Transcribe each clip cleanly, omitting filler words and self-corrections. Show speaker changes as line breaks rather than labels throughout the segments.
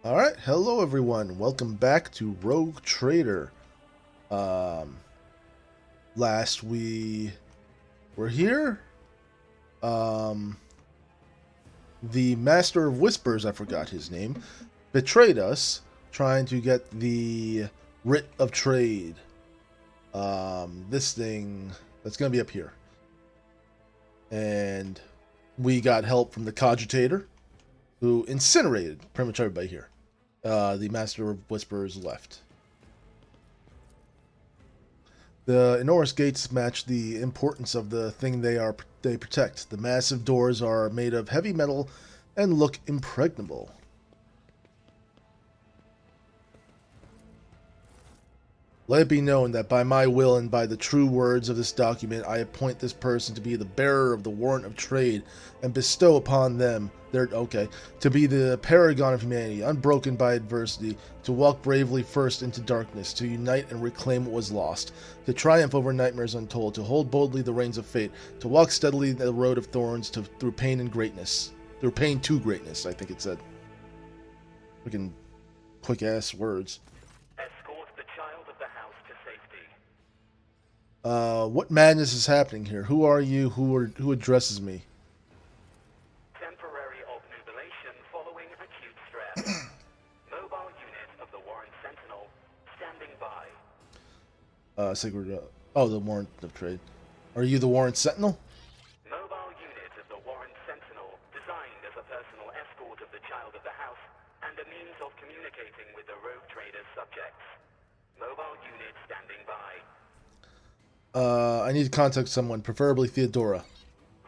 Alright, hello everyone. Welcome back to Rogue Trader. Um, Last we were here, um, the Master of Whispers, I forgot his name, betrayed us, trying to get the writ of trade. This thing that's going to be up here. And we got help from the Cogitator, who incinerated pretty much everybody here. The Master of Whispers left. The enormous gates match the importance of the thing they protect. The massive doors are made of heavy metal and look impregnable. Let it be known that by my will and by the true words of this document, I appoint this person to be the bearer of the warrant of trade and bestow upon them to be the paragon of humanity, unbroken by adversity, to walk bravely first into darkness, to unite and reclaim what was lost, to triumph over nightmares untold, to hold boldly the reins of fate, to walk steadily the road of thorns through pain and greatness. Through pain to greatness, I think it said. Freaking quick ass words.
Escort the child of the house to safety.
What madness is happening here? Who are you? Who addresses me?
Temporary obnubilation following acute stress. Mobile unit of the Warren Sentinel standing by.
Sacred. The Warrant of Trade. Are you the Warrant Sentinel?
Mobile unit of the Warren Sentinel designed as a personal escort of the child of the house and a means of communicating with the rogue trader's subjects. Mobile unit standing by.
I need to contact someone, preferably Theodora.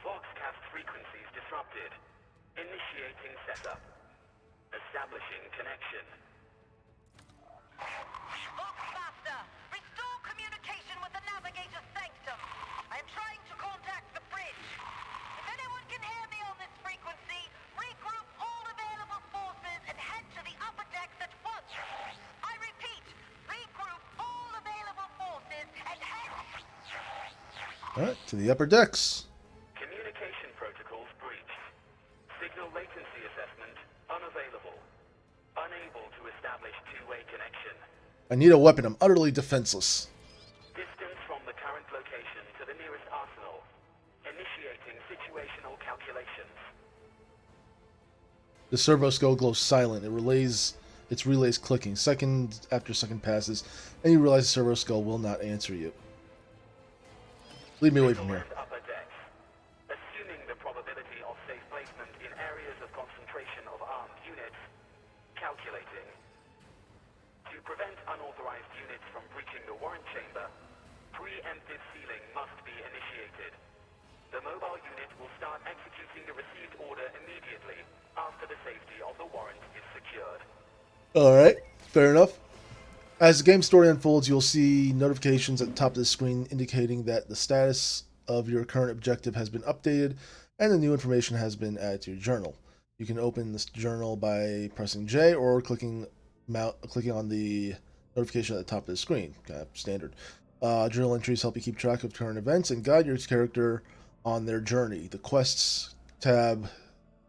Voxcast frequencies disrupted. Initiating setup. Establishing connection.
Faster! Restore communication with the navigator's sanctum. I am trying to contact the bridge. If anyone can hear me on this frequency, regroup all available forces and head to the upper decks at once. I repeat, regroup all available forces and head...
Alright, to the upper decks.
Communication protocols breached. Signal latency assessment unavailable. Unable to establish two-way connection.
I need a weapon. I'm utterly defenseless.
Distance from the current location to the nearest arsenal. Initiating situational calculations.
The servo skull glows silent. Its relays clicking. Second after second passes, and you realize the servo skull will not answer you. Leave me away from here.
And upper decks. Assuming the probability of safe placement in areas of concentration of armed units. Calculating. To prevent unauthorized units from breaching the warrant chamber, preemptive sealing must be initiated. The mobile unit will start executing the received order immediately after the safety of the warrant is secured.
Alright, fair enough. As the game story unfolds, you'll see notifications at the top of the screen indicating that the status of your current objective has been updated and the new information has been added to your journal. You can open this journal by pressing J or clicking on the notification at the top of the screen. Kind of standard. Journal entries help you keep track of current events and guide your character on their journey. The quests tab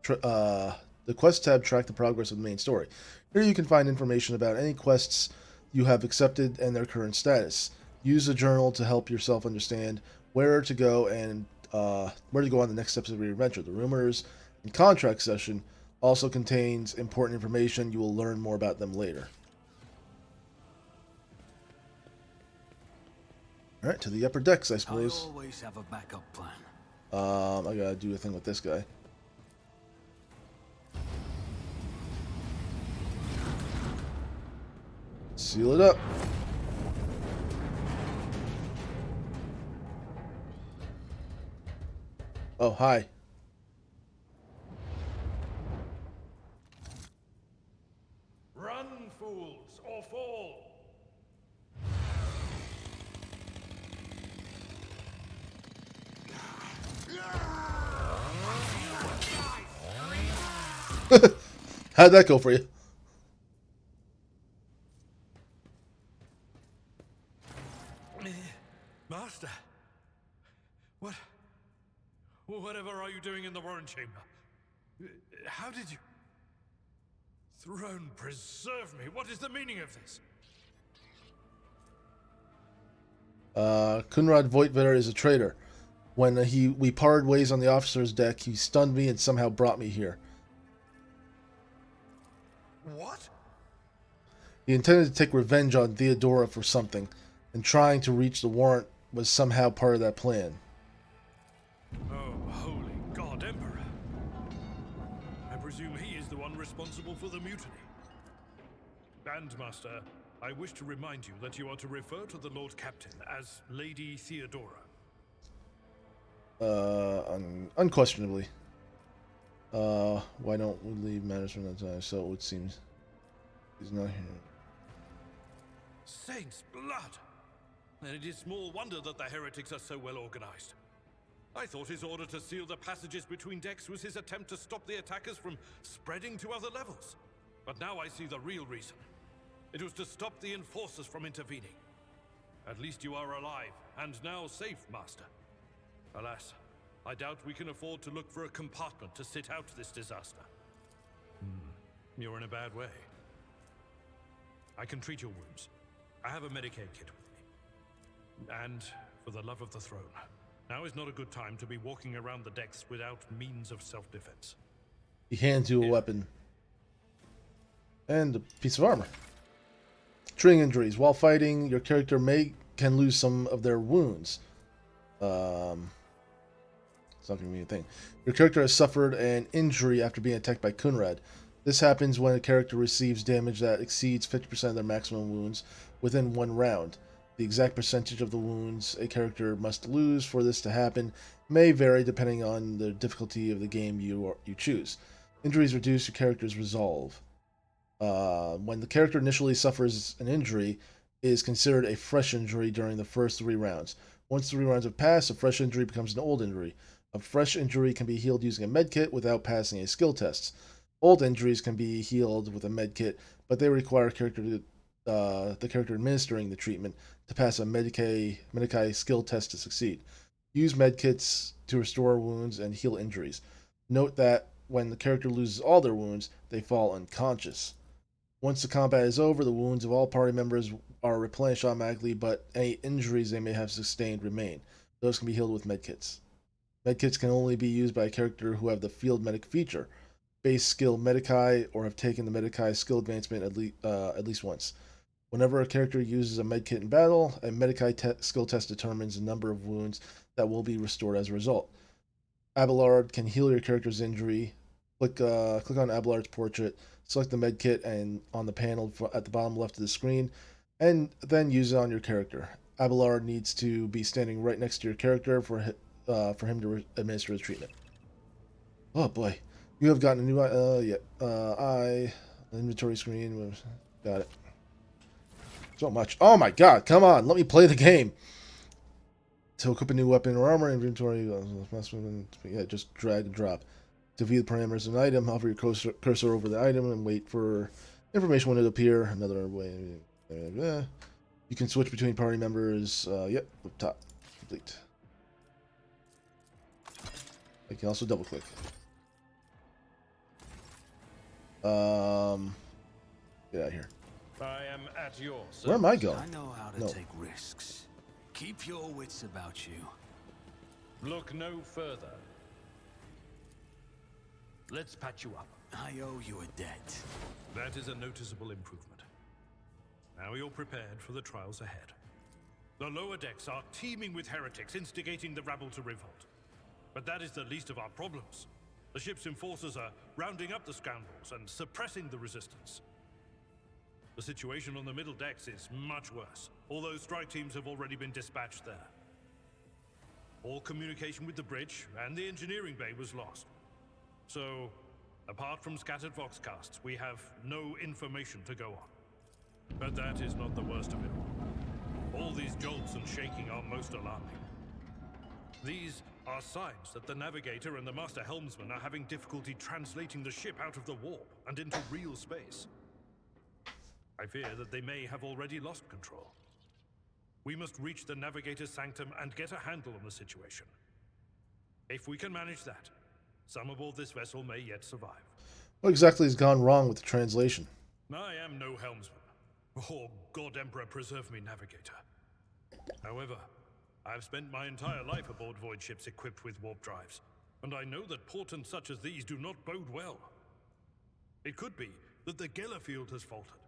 track the progress of the main story. Here you can find information about any quests you have accepted and their current status. Use the journal to help yourself understand where to go on the next steps of your adventure. The rumors and contract section also contains important information. You will learn more about them later. All right, to the upper decks, I suppose.
I always have a backup plan.
I gotta do a thing with this guy. Seal it up. Oh, hi.
Run, fools, or fall!
How'd that go for you?
Master! Whatever are you doing in the Warren chamber? How did you... Throne preserve me. What is the meaning of this?
Kunrad Voigtvetter is a traitor. When we parted ways on the officer's deck, he stunned me and somehow brought me here.
What?
He intended to take revenge on Theodora for something, and trying to reach the warrant was somehow part of that plan.
Oh, holy God, Emperor. I presume he is the one responsible for the mutiny. Bandmaster, I wish to remind you that you are to refer to the Lord Captain as Lady Theodora.
Unquestionably. Why don't we leave matters from that time? So it seems he's not here.
Saint's blood! And it is small wonder that the heretics are so well organized. I thought his order to seal the passages between decks was his attempt to stop the attackers from spreading to other levels. But now I see the real reason. It was to stop the enforcers from intervening. At least you are alive, and now safe, Master. Alas, I doubt we can afford to look for a compartment to sit out this disaster. You're in a bad way. I can treat your wounds. I have a Medicaid kit with me. And, for the love of the throne, now is not a good time to be walking around the decks without means of self-defense.
He hands you a weapon and a piece of armor. Treating injuries. While fighting, your character can lose some of their wounds. It's not going to be a thing. Your character has suffered an injury after being attacked by Kunrad. This happens when a character receives damage that exceeds 50% of their maximum wounds within one round. The exact percentage of the wounds a character must lose for this to happen may vary depending on the difficulty of the game you choose. Injuries reduce your character's resolve. When the character initially suffers an injury, it is considered a fresh injury during the first 3 rounds. Once 3 rounds have passed, a fresh injury becomes an old injury. A fresh injury can be healed using a medkit without passing a skill test. Old injuries can be healed with a medkit, but they require the character administering the treatment to pass a Medicae skill test to succeed. Use medkits to restore wounds and heal injuries. Note that when the character loses all their wounds, they fall unconscious. Once the combat is over, the wounds of all party members are replenished automatically, but any injuries they may have sustained remain. Those can be healed with medkits. Medkits can only be used by a character who have the field medic feature, base skill Medicae, or have taken the Medicae skill advancement at least once. Whenever a character uses a medkit in battle, a Medicae skill test determines the number of wounds that will be restored as a result. Abelard can heal your character's injury. Click on Abelard's portrait, select the medkit and on the panel at the bottom left of the screen, and then use it on your character. Abelard needs to be standing right next to your character for him to administer the treatment. Oh boy, you have gotten a new inventory screen. Got it. So much. Oh my god, come on, let me play the game. To equip a new weapon or armor, inventory, just drag and drop. To view the parameters of an item, hover your cursor over the item and wait for information when it appear. Another way. You can switch between party members. Up top. Complete. I can also double click. Get out of here.
I am at your service.
Where am I going?
I know how to take risks. Keep your wits about you.
Look no further. Let's patch you up.
I owe you a debt.
That is a noticeable improvement. Now you're prepared for the trials ahead. The lower decks are teeming with heretics instigating the rabble to revolt. But that is the least of our problems. The ship's enforcers are rounding up the scoundrels and suppressing the resistance. The situation on the middle decks is much worse, although strike teams have already been dispatched there. All communication with the bridge and the engineering bay was lost. So, apart from scattered voxcasts, we have no information to go on. But that is not the worst of it all. All these jolts and shaking are most alarming. These are signs that the navigator and the master helmsman are having difficulty translating the ship out of the warp and into real space. I fear that they may have already lost control. We must reach the navigator's sanctum and get a handle on the situation. If we can manage that, some aboard this vessel may yet survive.
What exactly has gone wrong with the translation?
I am no helmsman. Oh, God Emperor preserve me, navigator. However, I've spent my entire life aboard void ships equipped with warp drives, and I know that portents such as these do not bode well. It could be that the Geller field has faltered.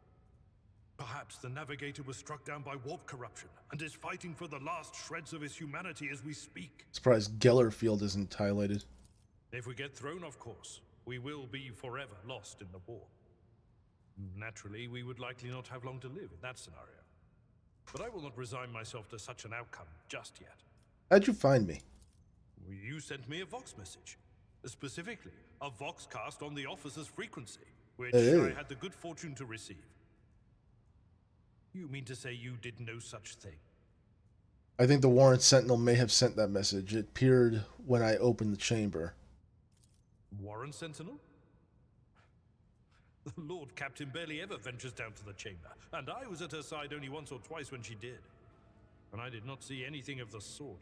Perhaps the navigator was struck down by warp corruption and is fighting for the last shreds of his humanity as we speak.
Surprised Geller field isn't highlighted.
If we get thrown off course, we will be forever lost in the war. Naturally, we would likely not have long to live in that scenario. But I will not resign myself to such an outcome just yet.
How'd you find me?
You sent me a Vox message. Specifically, a Vox cast on the officer's frequency, which
Hey.
I had the good fortune to receive. You mean to say you did no such thing?
I think the Warrant Sentinel may have sent that message. It appeared when I opened the chamber.
Warren Sentinel? The Lord Captain barely ever ventures down to the chamber, and I was at her side only once or twice when she did. And I did not see anything of the sort.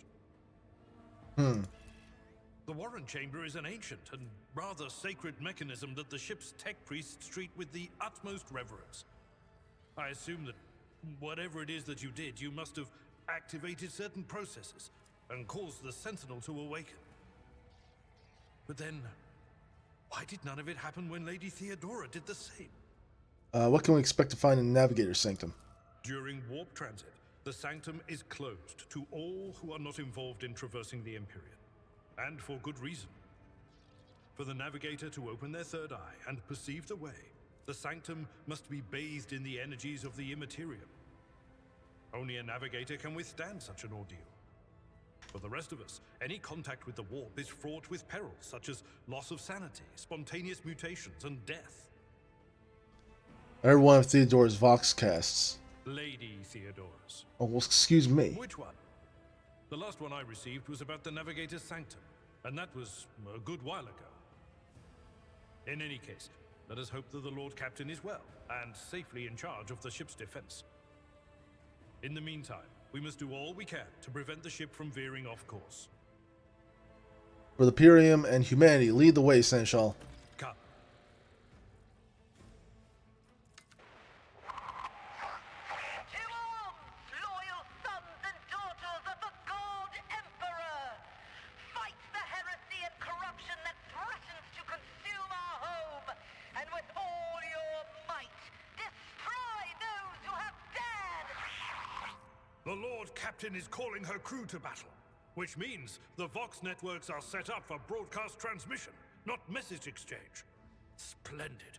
The Warren Chamber is an ancient and rather sacred mechanism that the ship's tech priests treat with the utmost reverence. I assume that whatever it is that you did, you must have activated certain processes and caused the Sentinel to awaken. But then, why did none of it happen when Lady Theodora did the same?
What can we expect to find in the Navigator's Sanctum?
During warp transit, the Sanctum is closed to all who are not involved in traversing the Empyrean. And for good reason. For the Navigator to open their third eye and perceive the way, the Sanctum must be bathed in the energies of the Immaterium. Only a Navigator can withstand such an ordeal. For the rest of us, any contact with the warp is fraught with perils such as loss of sanity, spontaneous mutations, and death.
I heard one of Theodora's Vox casts.
Lady Theodora's.
Oh, well, excuse me.
Which one? The last one I received was about the Navigator's Sanctum, and that was a good while ago. In any case, let us hope that the Lord Captain is well, and safely in charge of the ship's defense. In the meantime, we must do all we can to prevent the ship from veering off course.
For the Imperium and humanity, lead the way, Seneschal.
Come.
To arms, loyal sons and daughters of the God Emperor! Fight the heresy and corruption that threatens to consume our home, and with all your might, destroy those who have dared!
The Lord Captain is calling her crew to battle, which means the Vox networks are set up for broadcast transmission, not message exchange. Splendid.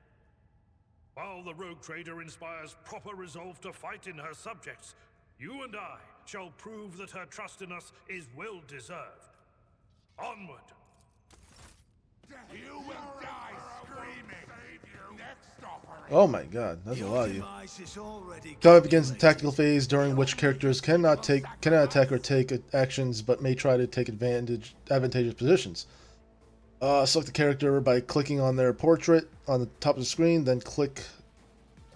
While the rogue trader inspires proper resolve to fight in her subjects, you and I shall prove that her trust in us is well deserved. Onward!
You will die screaming. Next operation.
Oh my god, that's a lot of you.
Device is already
Combat begins in the tactical phase, during which characters cannot attack or take actions, but may try to take advantageous positions. Select the character by clicking on their portrait on the top of the screen, then click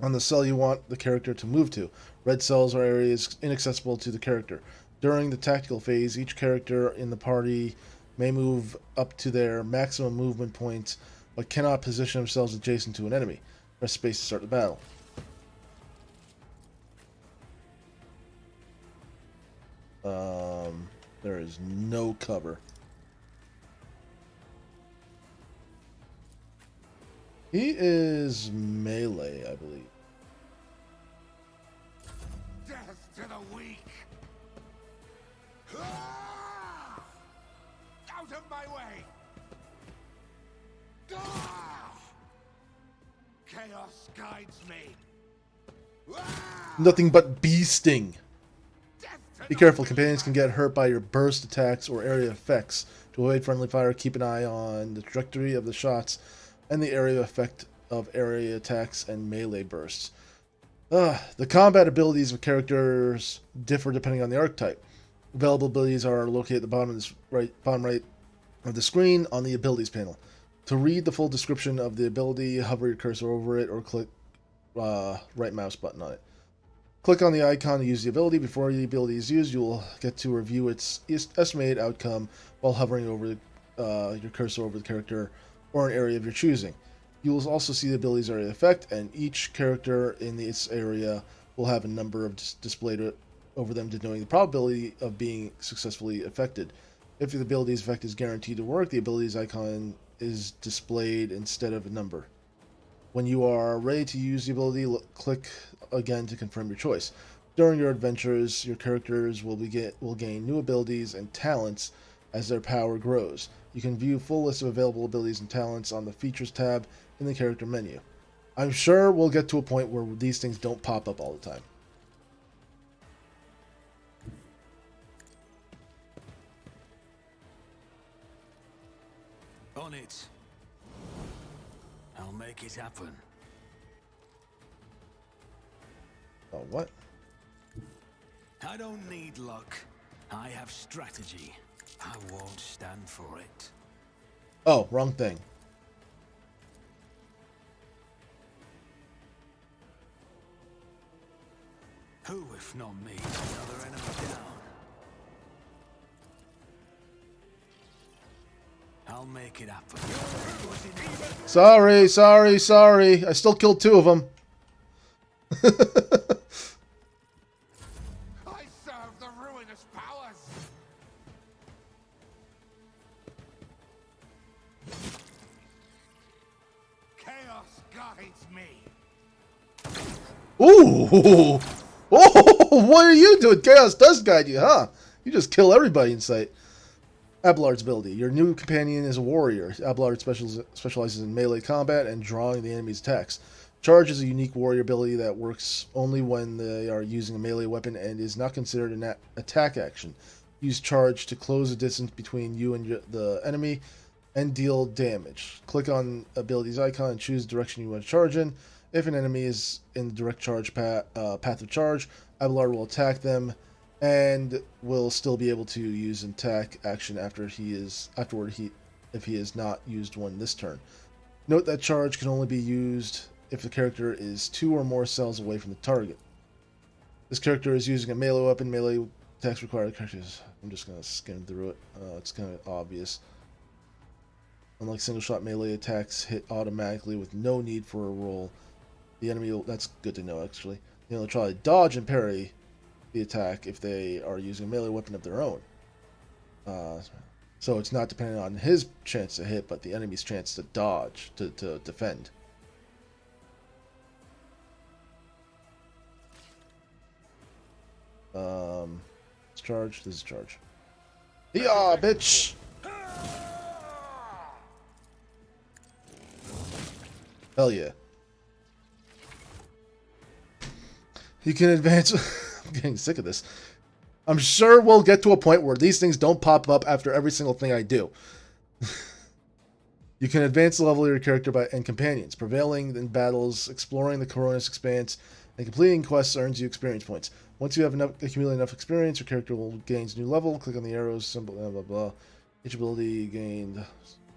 on the cell you want the character to move to. Red cells are areas inaccessible to the character. During the tactical phase, each character in the party may move up to their maximum movement points, but cannot position themselves adjacent to an enemy. Press space to start the battle. There is no cover. He is melee, I believe.
Death to the weak. Ah! Out of my way. Ah! Chaos guides me. Ah!
Nothing but bee sting.
Death to
Be
the
careful,
weak.
companions can get hurt by your burst attacks or area effects. To avoid friendly fire, keep an eye on the trajectory of the shots and the area effect of area attacks and melee bursts. The combat abilities of characters differ depending on the archetype. Available abilities are located at the bottom right of the screen on the abilities panel. To read the full description of the ability, hover your cursor over it or click right mouse button on it. Click on the icon to use the ability. Before the ability is used, you will get to review its estimated outcome while hovering over your cursor over the character or an area of your choosing. You will also see the abilities area effect, and each character in this area will have a number of displayed over them, denoting the probability of being successfully affected. If the ability's effect is guaranteed to work, the ability's icon is displayed instead of a number. When you are ready to use the ability, click again to confirm your choice. During your adventures, your characters will gain new abilities and talents as their power grows. You can view a full list of available abilities and talents on the Features tab in the character menu. I'm sure we'll get to a point where these things don't pop up all the time.
On it. I'll make it happen.
Oh, what?
I don't need luck. I have strategy. I won't stand for it.
Oh, wrong thing.
Who, if not me, is another enemy down? I'll make it happen.
Sorry. I still killed 2 of them.
I serve the ruinous powers! Chaos guides me!
Ooh! Oh, what are you doing? Chaos does guide you, huh? You just kill everybody in sight. Abelard's ability. Your new companion is a warrior. Abelard specializes in melee combat and drawing the enemy's attacks. Charge is a unique warrior ability that works only when they are using a melee weapon and is not considered an attack action. Use charge to close the distance between you and the enemy and deal damage. Click on ability's icon and choose the direction you want to charge in. If an enemy is in the direct charge path of charge, Abelard will attack them and will still be able to use an attack action if he has not used one this turn. Note that charge can only be used if the character is 2 or more cells away from the target. This character is using a melee weapon. Melee attacks require characters. I'm just gonna skim through it. It's kind of obvious. Unlike single shot, melee attacks hit automatically with no need for a roll. The enemy will, that's good to know actually. They'll try to dodge and parry the attack if they are using a melee weapon of their own. So it's not dependent on his chance to hit, but the enemy's chance to dodge, to defend. It's charge. This is charge. Yeah, bitch! Hell yeah. You can advance... I'm getting sick of this. I'm sure we'll get to a point where these things don't pop up after every single thing I do. You can advance the level of your character and companions. Prevailing in battles, exploring the Coronis Expanse, and completing quests earns you experience points. Once you have accumulated enough experience, your character will gain a new level. Click on the arrows, symbol, blah, blah, blah. Each ability gained,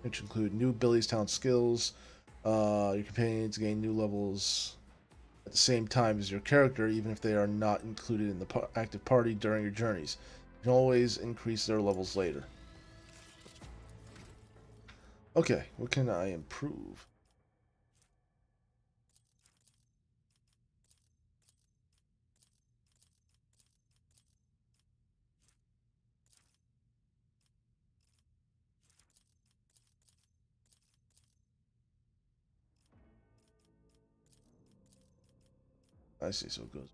which include new abilities, talents, skills. Your companions gain new levels at the same time as your character, even if they are not included in the active party during your journeys. You can always increase their levels later. Okay, what can I improve? I see, so it goes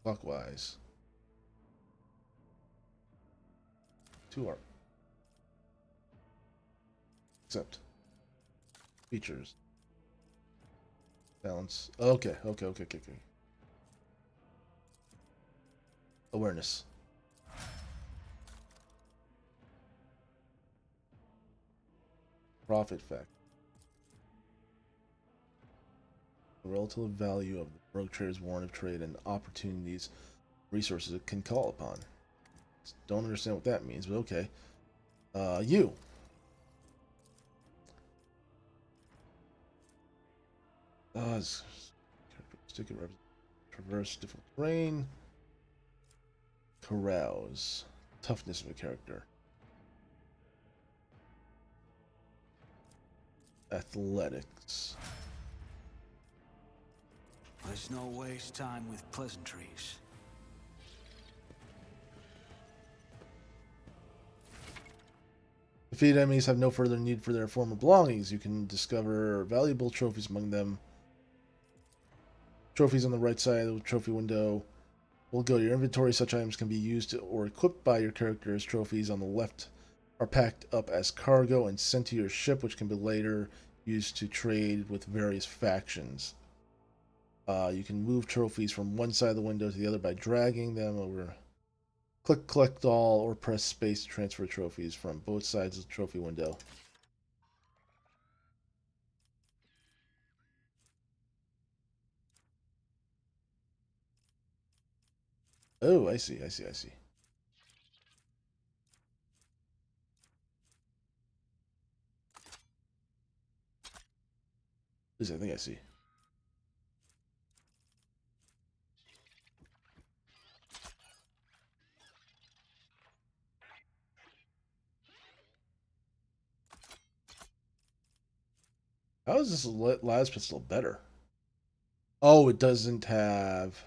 clockwise. 2 art. Except features. Balance. Okay. Awareness. Profit fact. The relative value of the rogue trader's warrant of trade and opportunities, resources it can call upon. Don't understand what that means, but okay. You. Characteristic of traverse difficult terrain. Carouse. Toughness of a character. Athletics.
Let's not waste time with pleasantries.
Defeated enemies have no further need for their former belongings. You can discover valuable trophies among them. Trophies on the right side of the trophy window will go to your inventory. Such items can be used or equipped by your character as trophies. On the left are packed up as cargo and sent to your ship, which can be later used to trade with various factions. You can move trophies from one side of the window to the other by dragging them over. Click collect all or press space to transfer trophies from both sides of the trophy window. Oh, I see. At least I think I see. How is this last pistol better? Oh, it doesn't have...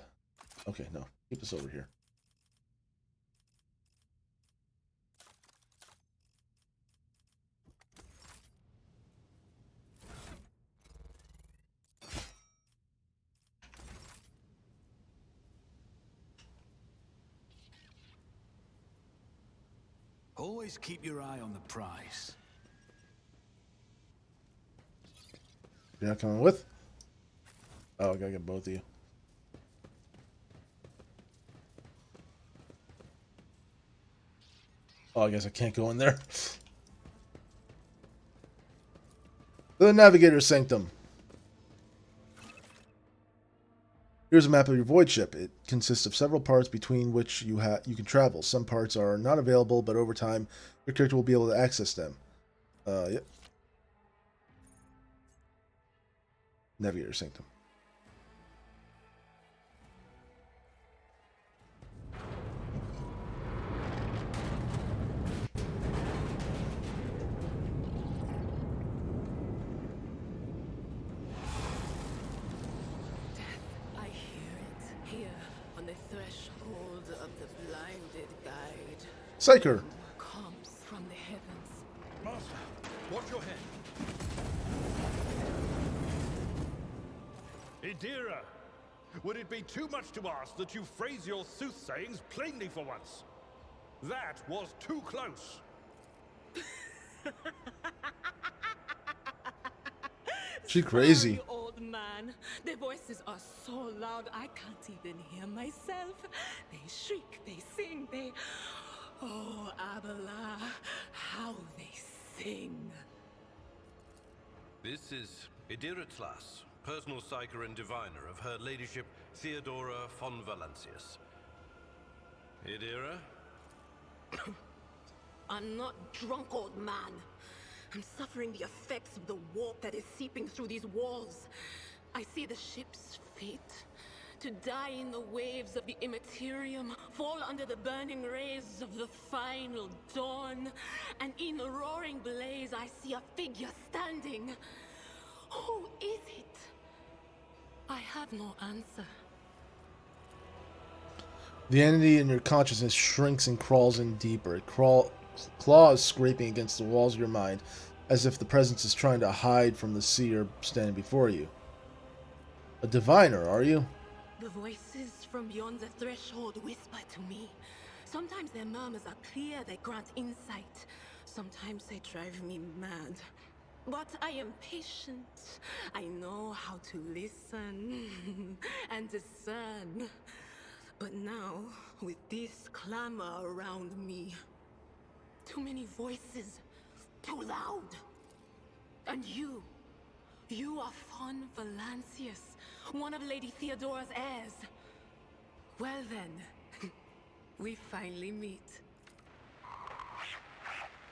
Okay, no. Keep this over here.
Always keep your eye on the prize.
You're not coming with? Oh, I gotta get both of you. Oh, I guess I can't go in there. The Navigator's Sanctum. Here's a map of your void ship. It consists of several parts between which you can travel. Some parts are not available, but over time, your character will be able to access them. Yep. Navigator's Sanctum.
I hear it here on the threshold of the blinded guide.
Psyker.
Comes from the heavens.
Master, watch your head. Idira, would it be too much to ask that you phrase your soothsayings plainly for once? That was too close.
She crazy.
Sorry, old man. Their voices are so loud I can't even hear myself. They shriek, they sing, they... Oh, Abala, how they sing.
This is Idira Tlas, personal psyker and diviner of Her Ladyship Theodora von Valancius. Idira?
I'm not drunk, old man. I'm suffering the effects of the warp that is seeping through these walls. I see the ship's fate. To die in the waves of the immaterium, fall under the burning rays of the final dawn. And in the roaring blaze, I see a figure standing. Who is it? I have no answer.
The entity in your consciousness shrinks and crawls in deeper. It claws scraping against the walls of your mind, as if the presence is trying to hide from the seer standing before you. A diviner, are you?
The voices from beyond the threshold whisper to me. Sometimes their murmurs are clear, they grant insight. Sometimes they drive me mad. But I am patient. I know how to listen and discern. But now, with this clamor around me, too many voices, too loud. And you are von Valancius, one of Lady Theodora's heirs. Well then, we finally meet.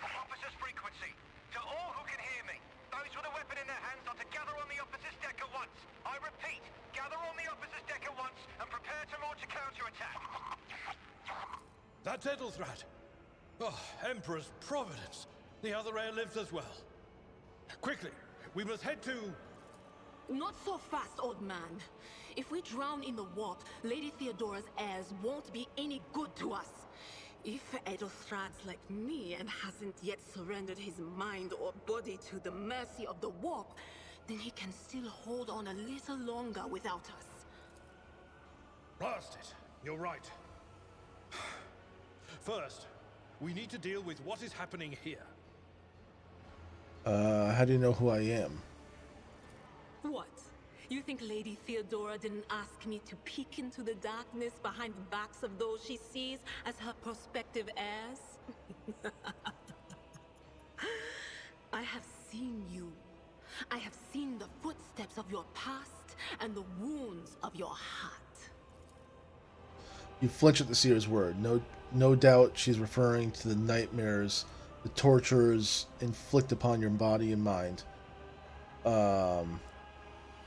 Officer's frequency. To all who can hear me, those with a weapon in their hands are to gather on the officer's deck at once. I repeat, gather on the officer's deck at once and prepare to launch a counterattack.
That's Edelthrat. Oh, Emperor's Providence. The other heir lives as well. Quickly, We must head to...
Not so fast, old man. If we drown in the warp, Lady Theodora's heirs won't be any good to us. If Edelstrad's like me and hasn't yet surrendered his mind or body to the mercy of the warp, then he can still hold on a little longer without us.
Blast it. You're right. First, we need to deal with what is happening here.
How do you know who I am?
What? You think Lady Theodora didn't ask me to peek into the darkness behind the backs of those she sees as her prospective heirs? I have seen you. I have seen the footsteps of your past and the wounds of your heart.
You flinch at the seer's word. No doubt she's referring to the nightmares, the tortures inflict upon your body and mind.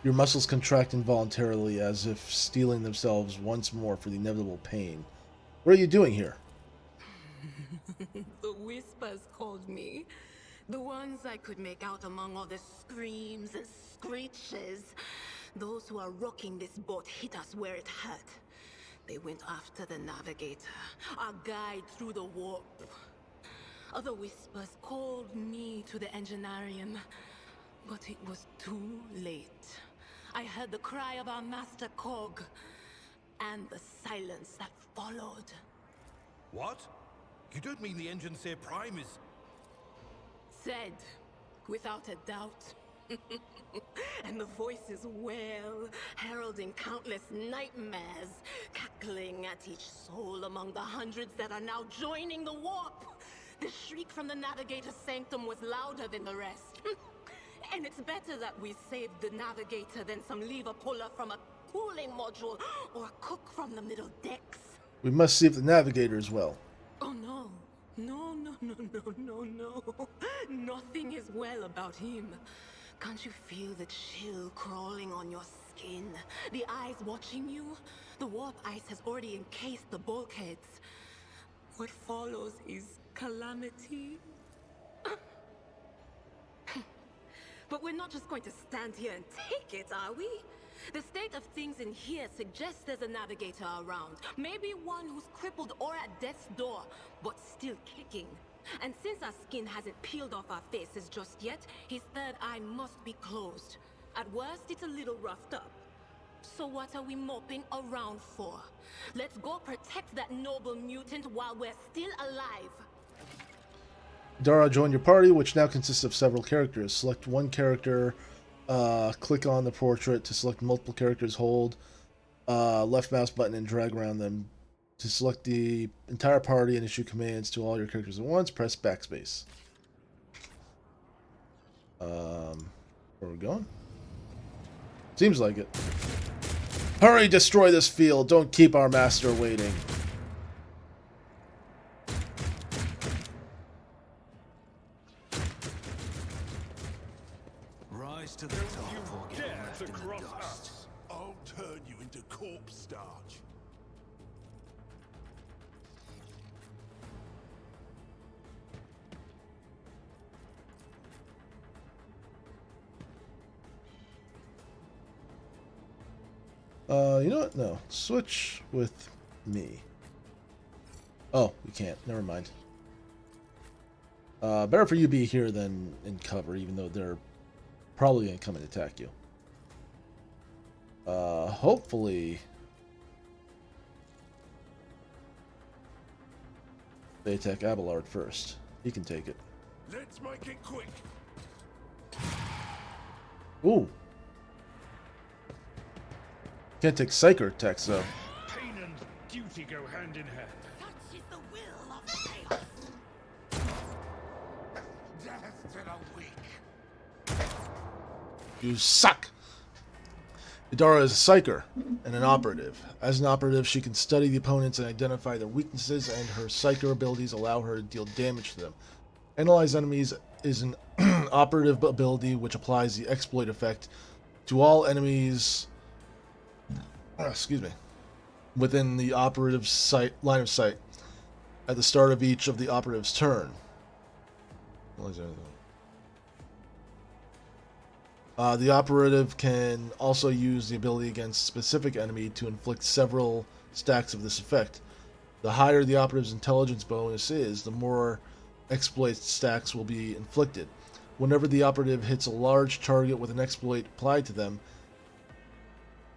Your muscles contract involuntarily as if steeling themselves once more for the inevitable pain. What are you doing here?
The whispers called me. The ones I could make out among all the screams and screeches. Those who are rocking this boat hit us where it hurt. They went after the navigator, our guide through the warp. Other whispers called me to the enginarium, but it was too late. I heard the cry of our master Cog, and the silence that followed.
What? You don't mean the Engineer Prime is...
Said, without a doubt. And the voices wail, heralding countless nightmares, cackling at each soul among the hundreds that are now joining the warp. The shriek from the Navigator's sanctum was louder than the rest. And it's better that we saved the Navigator than some lever puller from a cooling module or a cook from the middle decks.
We must see if the navigator is well.
Oh no. No. Nothing is well about him. Can't you feel the chill crawling on your skin? The eyes watching you? The warp ice has already encased the bulkheads. What follows is calamity. But we're not just going to stand here and take it, are we? The state of things in here suggests there's a navigator around. Maybe one who's crippled or at death's door, but still kicking. And since our skin hasn't peeled off our faces just yet, his third eye must be closed. At worst, it's a little roughed up. So what are we moping around for? Let's go protect that noble mutant while we're still alive.
Dara, join your party, which now consists of several characters. Select one character, click on the portrait to select multiple characters, hold left mouse button and drag around them. To select the entire party and issue commands to all your characters at once, press backspace. Where are we going? Seems like it. Hurry, destroy this field. Don't keep our master waiting.
Rise to the top or get
Dare
left
to
in the
cross
dust.
us.
I'll turn you into corpse starch.
You know what? No. Switch with me. Oh, you can't. Never mind. Better for you to be here than in cover, even though they're probably going to come and attack you. Hopefully they attack Abelard first. He can take it.
Let's make it quick.
Ooh. Can't take Psyker attacks, though.
Pain and duty go hand in hand.
Such is the will of chaos.
Death to the weak.
You suck! Idara is a psyker and an operative. As an operative, she can study the opponents and identify their weaknesses, and her psyker abilities allow her to deal damage to them. Analyze enemies is an operative ability which applies the exploit effect to all enemies within the operative's line of sight at the start of each of the operative's turn. The operative can also use the ability against a specific enemy to inflict several stacks of this effect. The higher the operative's intelligence bonus is, the more exploit stacks will be inflicted. Whenever the operative hits a large target with an exploit applied to them,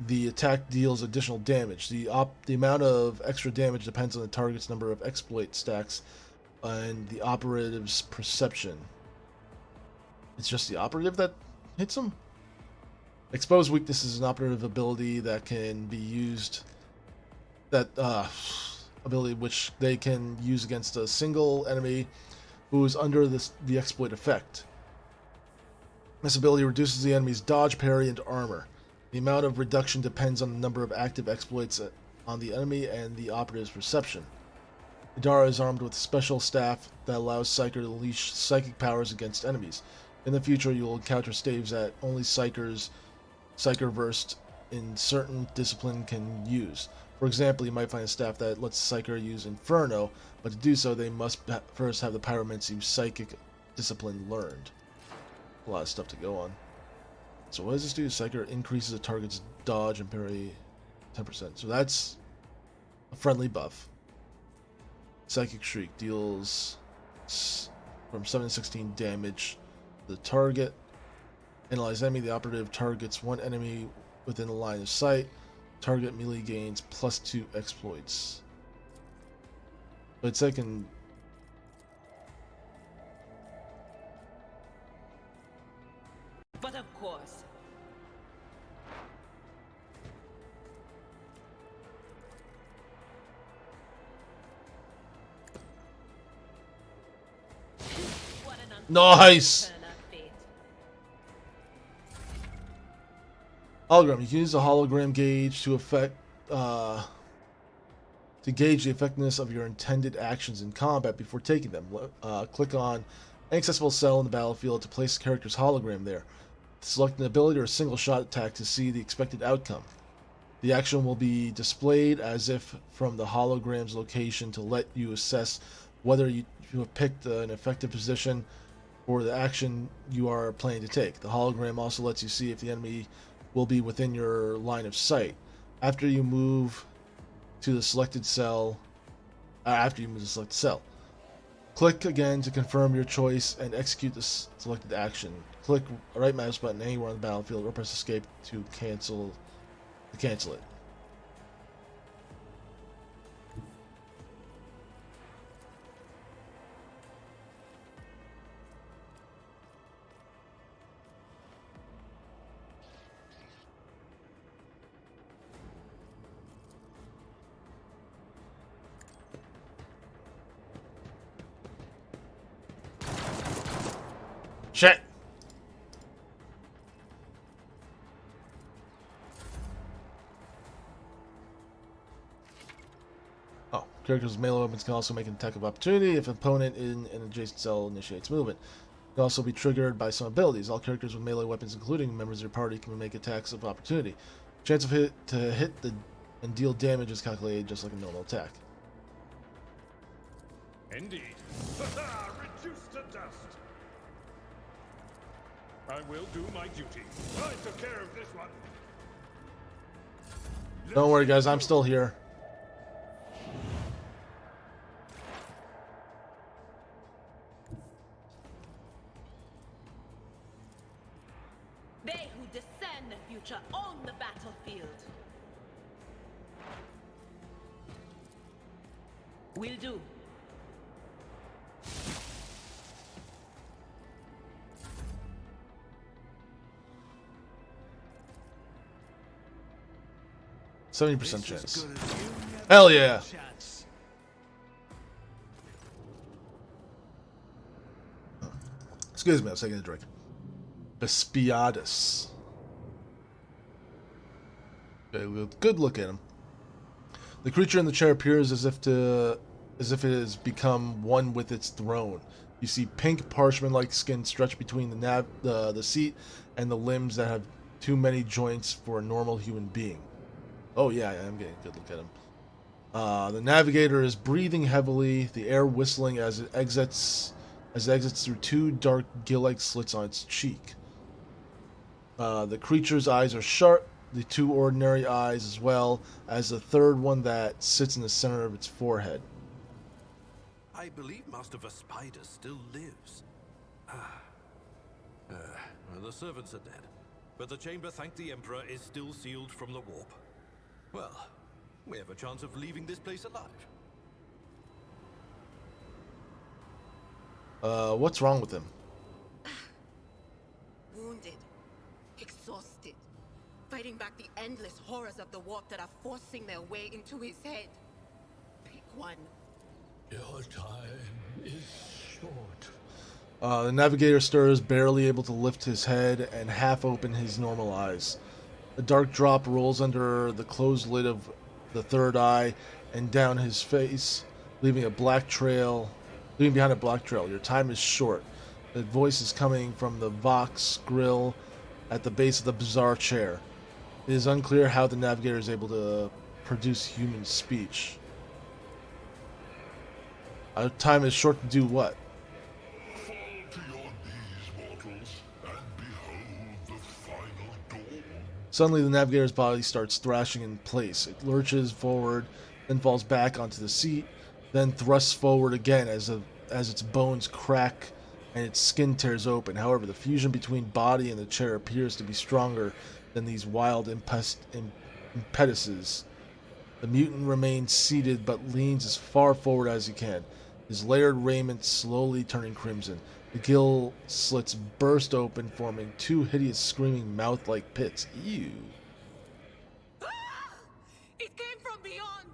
the attack deals additional damage. The amount of extra damage depends on the target's number of exploit stacks and the operative's perception. It's just the operative that hits him? Exposed weakness is an operative ability that can be used. Ability which they can use against a single enemy who is under the exploit effect. This ability reduces the enemy's dodge, parry, and armor. The amount of reduction depends on the number of active exploits on the enemy and the operative's perception. Idara is armed with a special staff that allows Psyker to unleash psychic powers against enemies. In the future, you will encounter staves that only Psyker versed in certain discipline can use. For example, you might find a staff that lets Psyker use Inferno, but to do so, they must first have the Pyromancy psychic discipline learned. A lot of stuff to go on. So what does this do? Psyker increases a target's dodge and parry 10%. So that's a friendly buff. Psychic Shriek deals from 7 to 16 damage to the target. Analyze enemy. The operative targets one enemy within the line of sight. Target melee gains +2 exploits. But it's like an...
But of course. What an
Nice!
turn of fate.
Hologram. You can use the hologram gauge to gauge the effectiveness of your intended actions in combat before taking them. Click on an accessible cell in the battlefield to place the character's hologram there. Select an ability or a single shot attack to see the expected outcome. The action will be displayed as if from the hologram's location to let you assess whether you have picked an effective position for the action you are planning to take. The hologram also lets you see if the enemy will be within your line of sight. After you move to the selected cell, click again to confirm your choice and execute the selected action. Click right mouse button anywhere on the battlefield or press escape to cancel it. Shit! Oh, characters with melee weapons can also make an attack of opportunity if an opponent in an adjacent cell initiates movement. It can also be triggered by some abilities. All characters with melee weapons, including members of your party, can make attacks of opportunity. Chance of hit and deal damage is calculated just like a normal attack.
Indeed. Reduced to dust. I will do my duty. I took care of this one.
Don't worry, guys. I'm still here.
They who discern the future own the battlefield. Will do.
70% chance. Hell yeah! Excuse me, I was taking a drink. Vespiadus. Okay, good look at him. The creature in the chair appears as if it has become one with its throne. You see pink parchment-like skin stretched between the seat and the limbs that have too many joints for a normal human being. Oh yeah, I'm getting a good look at him. The navigator is breathing heavily, the air whistling as it exits through two dark gill-like slits on its cheek. The creature's eyes are sharp, the two ordinary eyes, as well as the third one that sits in the center of its forehead.
I believe Master Vespider still lives. The servants are dead, but the chamber, thank the Emperor, is still sealed from the warp. Well, we have a chance of leaving this place alive.
What's wrong with him?
Wounded. Exhausted. Fighting back the endless horrors of the warp that are forcing their way into his head. Pick one.
Your time is short.
The navigator stirs, barely able to lift his head and half open his normal eyes. A dark drop rolls under the closed lid of the third eye and down his face, leaving behind a black trail. Your time is short. The voice is coming from the Vox grill at the base of the bizarre chair. It is unclear how the navigator is able to produce human speech. Our time is short to do what?
Fall to your knees, mortals, and behold the final dawn.
Suddenly, the navigator's body starts thrashing in place. It lurches forward, then falls back onto the seat, then thrusts forward again as its bones crack and its skin tears open. However, the fusion between body and the chair appears to be stronger than these wild impetuses. The mutant remains seated but leans as far forward as he can, his layered raiment slowly turning crimson. The gill slits burst open, forming two hideous screaming mouth-like pits. Ew.
It came from beyond.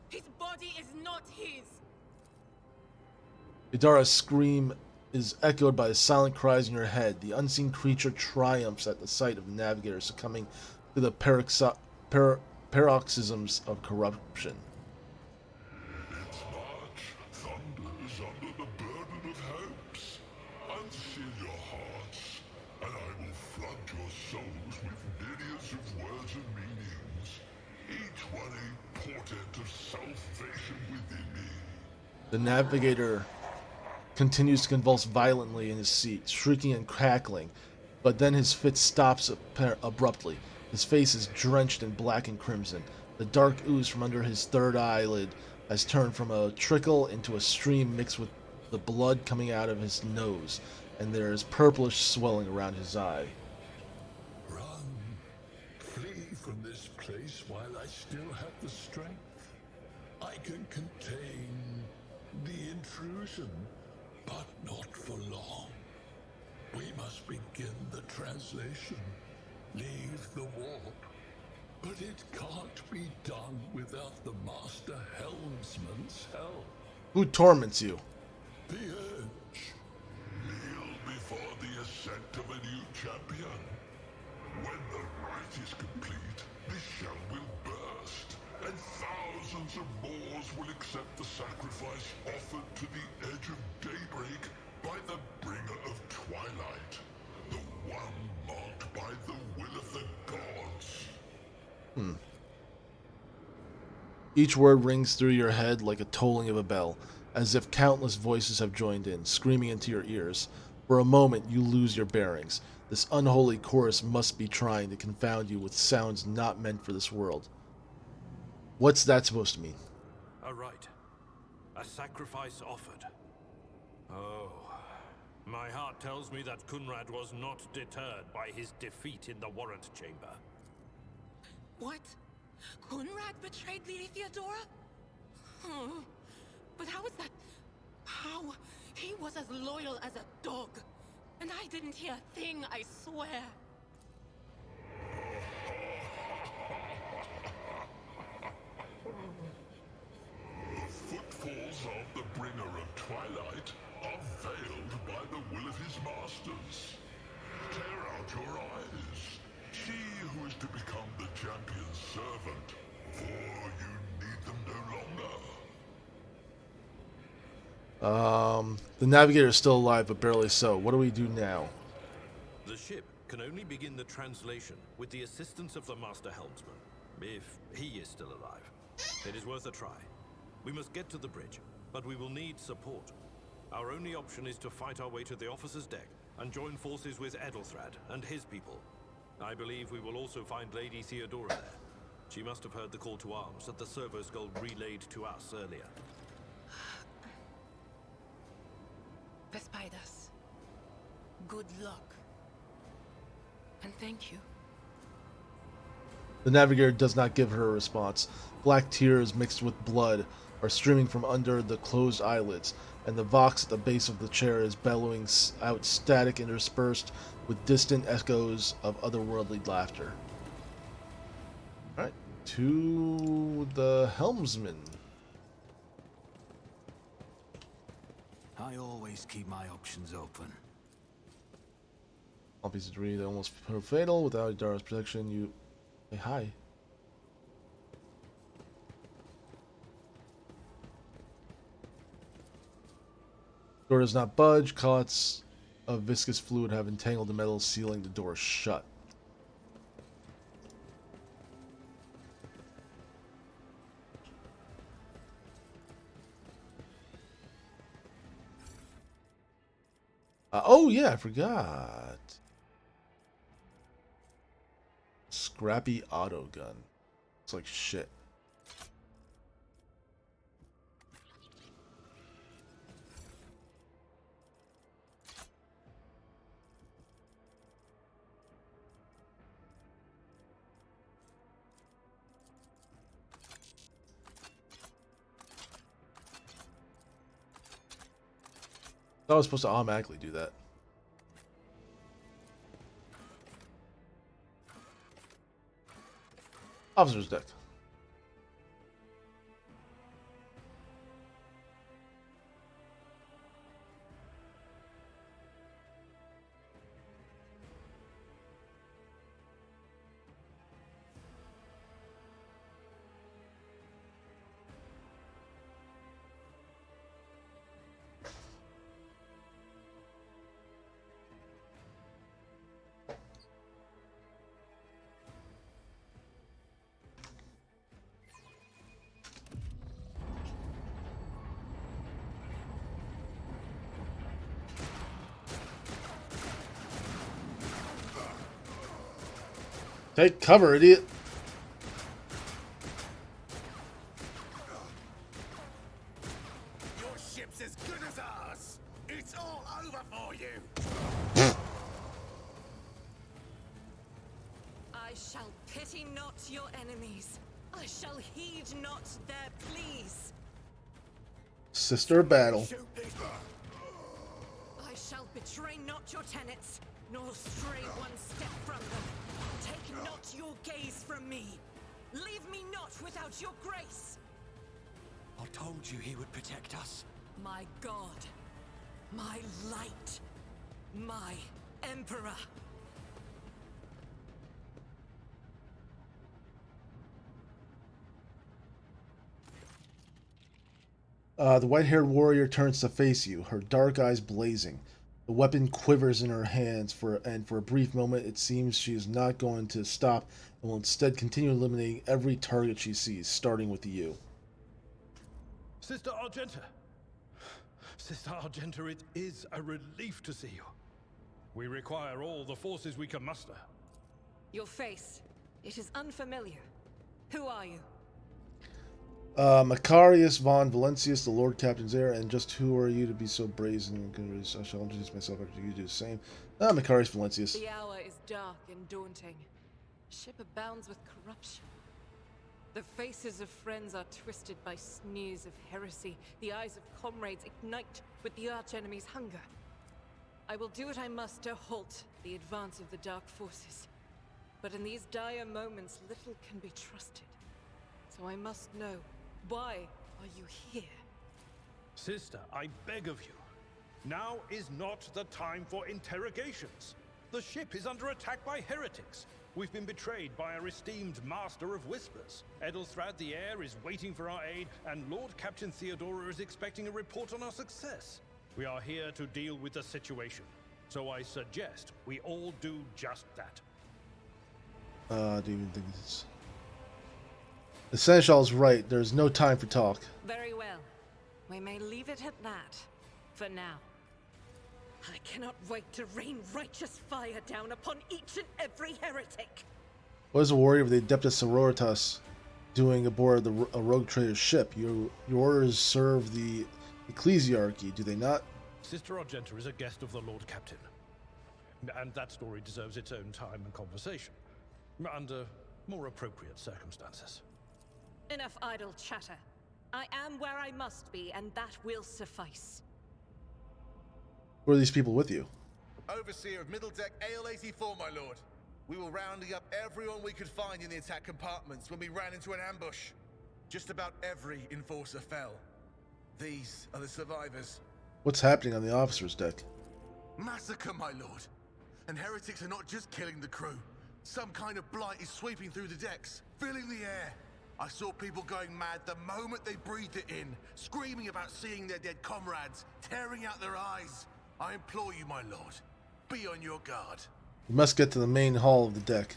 His body is not his.
Idara's scream is echoed by the silent cries in your head. The unseen creature triumphs at the sight of the navigator succumbing to the paroxysms of corruption.
Its march thunders under the burden of hopes. Unseal your hearts, and I will flood your souls with myriads of words and meanings, each one a portent of salvation within me.
The navigator continues to convulse violently in his seat, shrieking and crackling, but then his fit stops abruptly. His face is drenched in black and crimson. The dark ooze from under his third eyelid has turned from a trickle into a stream mixed with the blood coming out of his nose, and there is purplish swelling around his eye.
Run. Flee from this place while I still have the strength. I can contain the intrusion, but not for long. We must begin the translation. Leave the warp. But it can't be done without the Master Helmsman's help.
Who torments you?
The Urge. Kneel before the ascent of a new champion. When the rite is complete, the shell will burst, and thousands of Moors will accept the sacrifice offered to the edge of daybreak by the bringer of twilight, the one marked by the will of the gods.
Each word rings through your head like a tolling of a bell, as if countless voices have joined in, screaming into your ears. For a moment, you lose your bearings. This unholy chorus must be trying to confound you with sounds not meant for this world. What's that supposed to mean?
A rite. A sacrifice offered. Oh, my heart tells me that Kunrad was not deterred by his defeat in the warrant chamber.
What? Kunrad betrayed Lady Theodora? Hmm. But how is that? How? He was as loyal as a dog. And I didn't hear a thing, I swear.
The footfalls of the bringer of twilight are veiled by the will of his masters. Tear out your eyes. She who is to become the champion's servant, for you need them no longer.
The navigator is still alive, but barely so. What do we do now?
The ship can only begin the translation with the assistance of the Master Helmsman, if he is still alive. It is worth a try. We must get to the bridge, but we will need support. Our only option is to fight our way to the officer's deck and join forces with Edelthrad and his people. I believe we will also find Lady Theodora there. She must have heard the call to arms that the servo skull relayed to us earlier.
Vespaidas, good luck. And thank you.
The navigator does not give her a response. Black tears mixed with blood are streaming from under the closed eyelids, and the vox at the base of the chair is bellowing out static interspersed with distant echoes of otherworldly laughter. Alright, to the helmsman.
I always keep my options open.
All pieces to read, almost fatal. Without Dara's protection, you... Hey, hi. Door does not budge. Clots of viscous fluid have entangled the metal, sealing the door shut. Oh yeah, I forgot. Scrappy auto gun. It's like shit. I was supposed to automatically do that. Officer's deck. Take cover, idiot.
Your ship's as good as ours. It's all over for you.
I shall pity not your enemies. I shall heed not their pleas.
Sister of battle.
I shall betray not your tenets, nor stray one step from them. Take not your gaze from me. Leave me not without your grace.
I told you he would protect us.
My God, my light, my emperor.
The white-haired warrior turns to face you, her dark eyes blazing. The weapon quivers in her hands, and for a brief moment it seems she is not going to stop and will instead continue eliminating every target she sees, starting with you.
Sister Argenta! Sister Argenta, it is a relief to see you. We require all the forces we can muster.
Your face, it is unfamiliar. Who are you?
Macarius von Valentius, the Lord Captain's heir, and just who are you to be so brazen? I shall introduce myself after you do the same. Macarius Valentius.
The hour is dark and daunting. Ship abounds with corruption. The faces of friends are twisted by sneers of heresy. The eyes of comrades ignite with the archenemy's hunger. I will do what I must to halt the advance of the dark forces. But in these dire moments, little can be trusted. So I must know, why are you here?
Sister, I beg of you. Now is not the time for interrogations. The ship is under attack by heretics. We've been betrayed by our esteemed Master of Whispers. Edelthrad the Heir is waiting for our aid, and Lord Captain Theodora is expecting a report on our success. We are here to deal with the situation, so I suggest we all do just that.
Do you even think it's... The Seneschal's right. There's no time for talk.
Very well. We may leave it at that, for now.
I cannot wait to rain righteous fire down upon each and every heretic.
What is a warrior of the Adeptus Sororitas doing aboard a rogue trader's ship? Your orders serve the ecclesiarchy, do they not?
Sister Argenta is a guest of the Lord Captain. And that story deserves its own time and conversation. Under more appropriate circumstances.
Enough idle chatter. I am where I must be, and that will suffice.
Who are these people with you?
Overseer of Middle Deck AL-84, my lord. We were rounding up everyone we could find in the attack compartments when we ran into an ambush. Just about every enforcer fell. These are the survivors.
What's happening on the officer's deck?
Massacre, my lord. And heretics are not just killing the crew. Some kind of blight is sweeping through the decks, filling the air. I saw people going mad the moment they breathed it in, screaming about seeing their dead comrades, tearing out their eyes. I implore you, my lord, be on your guard.
We must get to the main hall of the deck.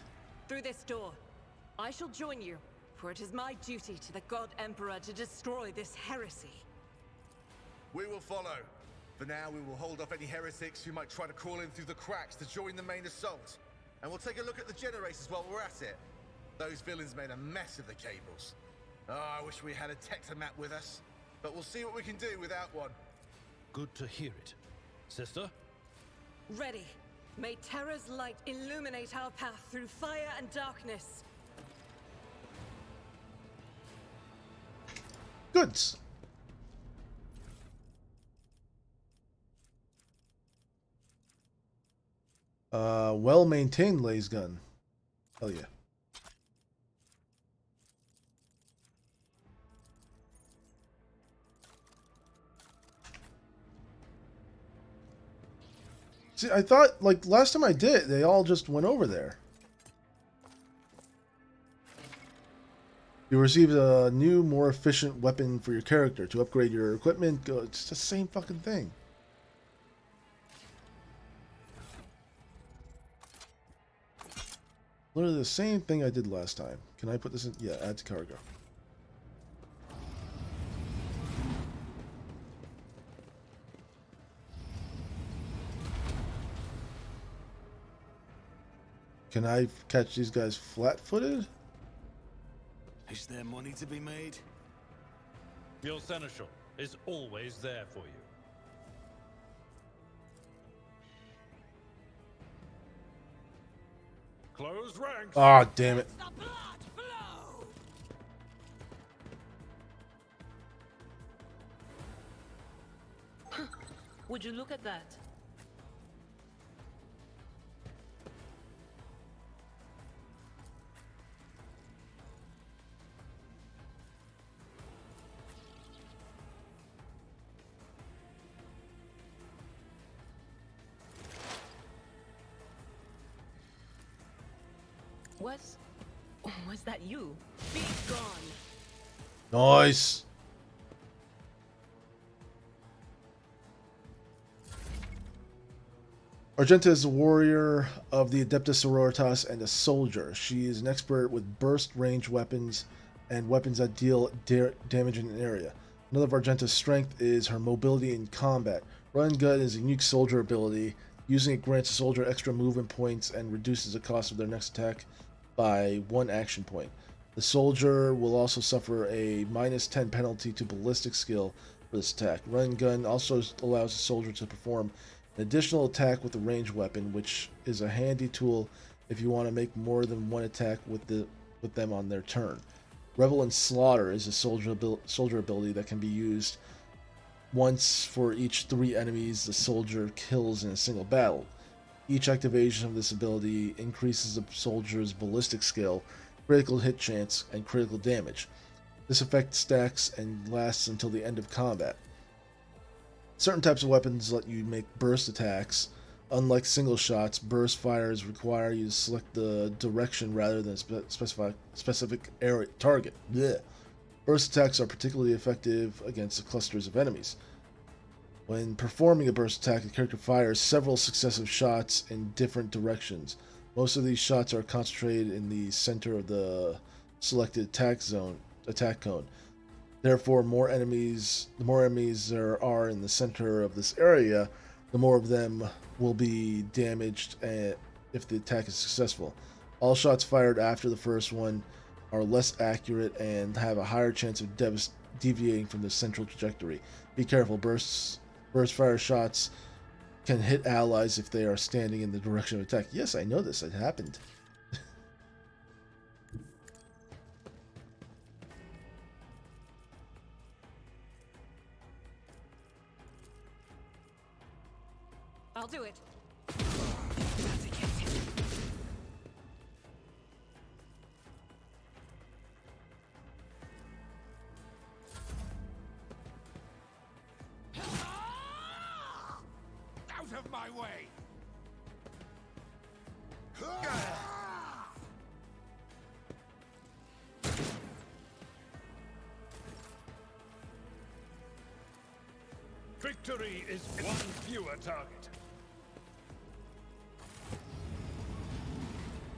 Through this door. I shall join you, for it is my duty to the God Emperor to destroy this heresy.
We will follow. For now, we will hold off any heretics who might try to crawl in through the cracks to join the main assault. And we'll take a look at the generators while we're at it. Those villains made a mess of the cables. Oh, I wish we had a Tectomat with us. But we'll see what we can do without one.
Good to hear it. Sister?
Ready. May Terra's light illuminate our path through fire and darkness.
Goods. Well-maintained laser gun. Hell yeah. See, I thought, like, last time I did it, they all just went over there. You received a new, more efficient weapon for your character. To upgrade your equipment, go. It's the same fucking thing. Literally the same thing I did last time. Can I put this in? Yeah, add to cargo. Can I catch these guys flat-footed?
Is there money to be made?
Your seneschal is always there for you. Close ranks.
Ah, damn it.
The blood flow!
Would you look at that? Was that you? Be gone.
Nice. Argenta is a warrior of the Adeptus Sororitas and a soldier. She is an expert with burst range weapons and weapons that deal damage in an area. Another of Argenta's strength is her mobility in combat. Run and gun is a unique soldier ability. Using it grants a soldier extra movement points and reduces the cost of their next attack by 1 action point. The soldier will also suffer a -10 penalty to ballistic skill for this attack. Run and gun also allows the soldier to perform an additional attack with a ranged weapon, which is a handy tool if you want to make more than one attack with them on their turn. Revel and Slaughter is a soldier ability that can be used once for each 3 enemies the soldier kills in a single battle. Each activation of this ability increases the soldier's ballistic skill, critical hit chance, and critical damage. This effect stacks and lasts until the end of combat. Certain types of weapons let you make burst attacks. Unlike single shots, burst fires require you to select the direction rather than a specific area target. Blech. Burst attacks are particularly effective against clusters of enemies. When performing a burst attack, the character fires several successive shots in different directions. Most of these shots are concentrated in the center of the selected attack cone. Therefore, the more enemies there are in the center of this area, the more of them will be damaged if the attack is successful. All shots fired after the first one are less accurate and have a higher chance of deviating from the central trajectory. Be careful, burst fire shots can hit allies if they are standing in the direction of attack. Yes, I know this. It happened.
I'll do it.
Out of my way!
Victory is one fewer target.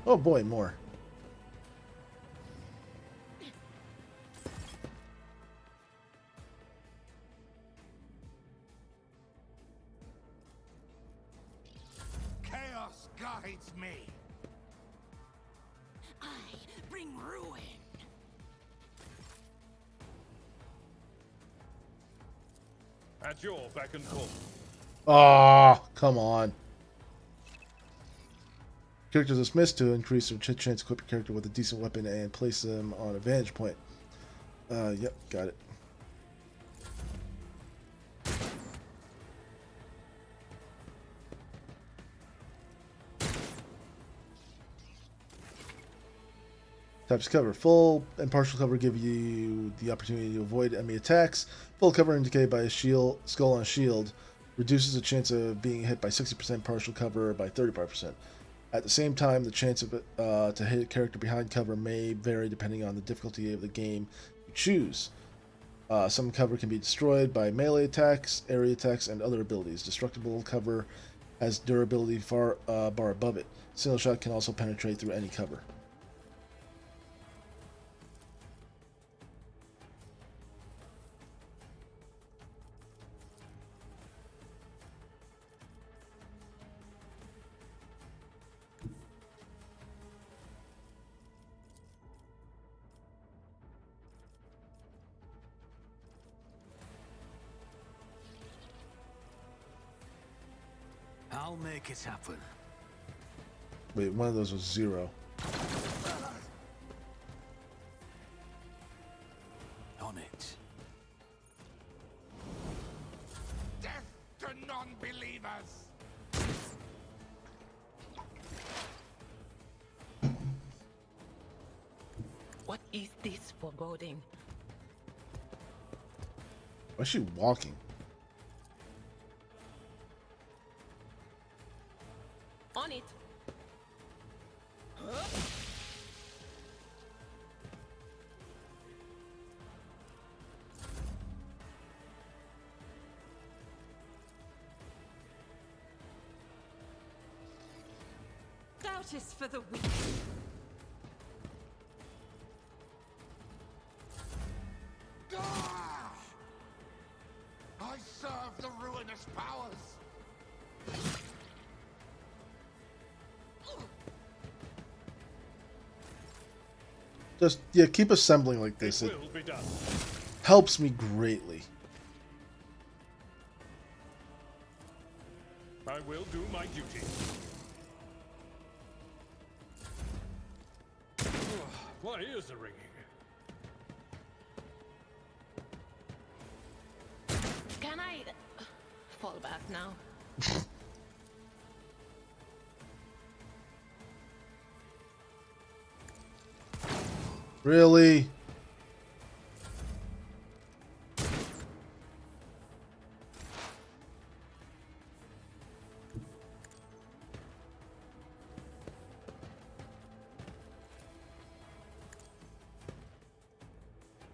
Oh boy, more.
Chaos guides me.
I bring ruin.
At your beck and call.
Ah, come on. Characters dismissed to increase their chance to equip your character with a decent weapon and place them on a vantage point. Yep, got it. Types of cover. Full and partial cover give you the opportunity to avoid enemy attacks. Full cover indicated by a shield, skull on a shield reduces the chance of being hit by 60%, partial cover by 35%. At the same time, the chance of to hit a character behind cover may vary depending on the difficulty of the game you choose. Some cover can be destroyed by melee attacks, area attacks, and other abilities. Destructible cover has durability bar above it. Single shot can also penetrate through any cover.
I'll make it happen.
Wait, one of those was 0.
On it.
Death to non-believers!
What is this foreboding?
Why is she walking?
On it.
Doubt is for the weak.
Ah! I serve the ruinous powers!
Just, yeah, keep assembling like this. It
Will be done.
helps me greatly.
I will do my duty. My ears are ringing.
Can I fall back now?
Really?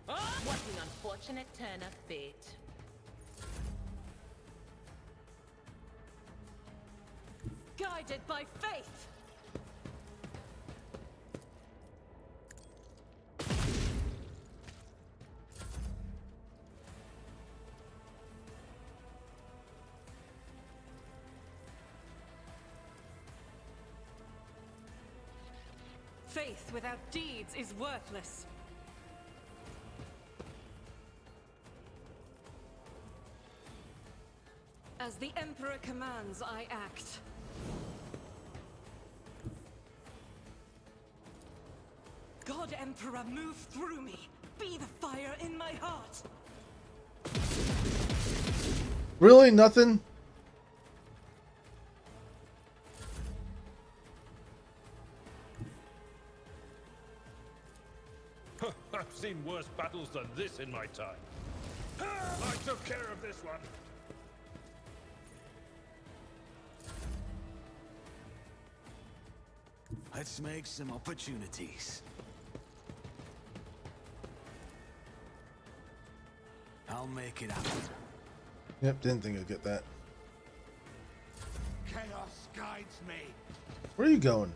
What an unfortunate turn of fate.
Guided by faith. Faith without deeds is worthless. As the Emperor commands, I act. God Emperor, move through me. Be the fire in my heart.
Really? Nothing?
I've seen worse battles than this in my time. I took care of this one.
Let's make some opportunities. I'll make it happen.
Yep, didn't think I'd get that.
Chaos guides me.
Where are you going?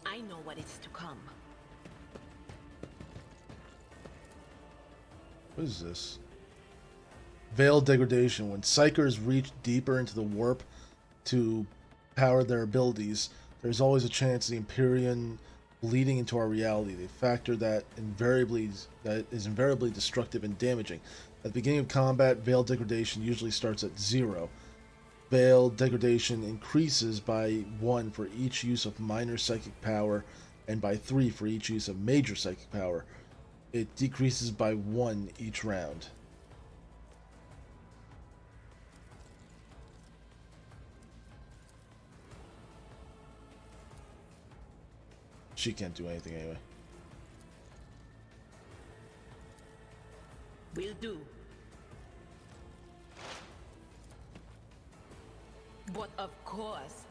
I know what is to come.
What is this? Veil degradation. When Psychers reach deeper into the warp to power their abilities, there's always a chance of the Empyrean bleeding into our reality. They factor that is invariably destructive and damaging. At the beginning of combat, veil degradation usually starts at 0. Veil degradation increases by 1 for each use of minor psychic power, and by 3 for each use of major psychic power. It decreases by 1 each round. She can't do anything anyway.
Will do. But of course.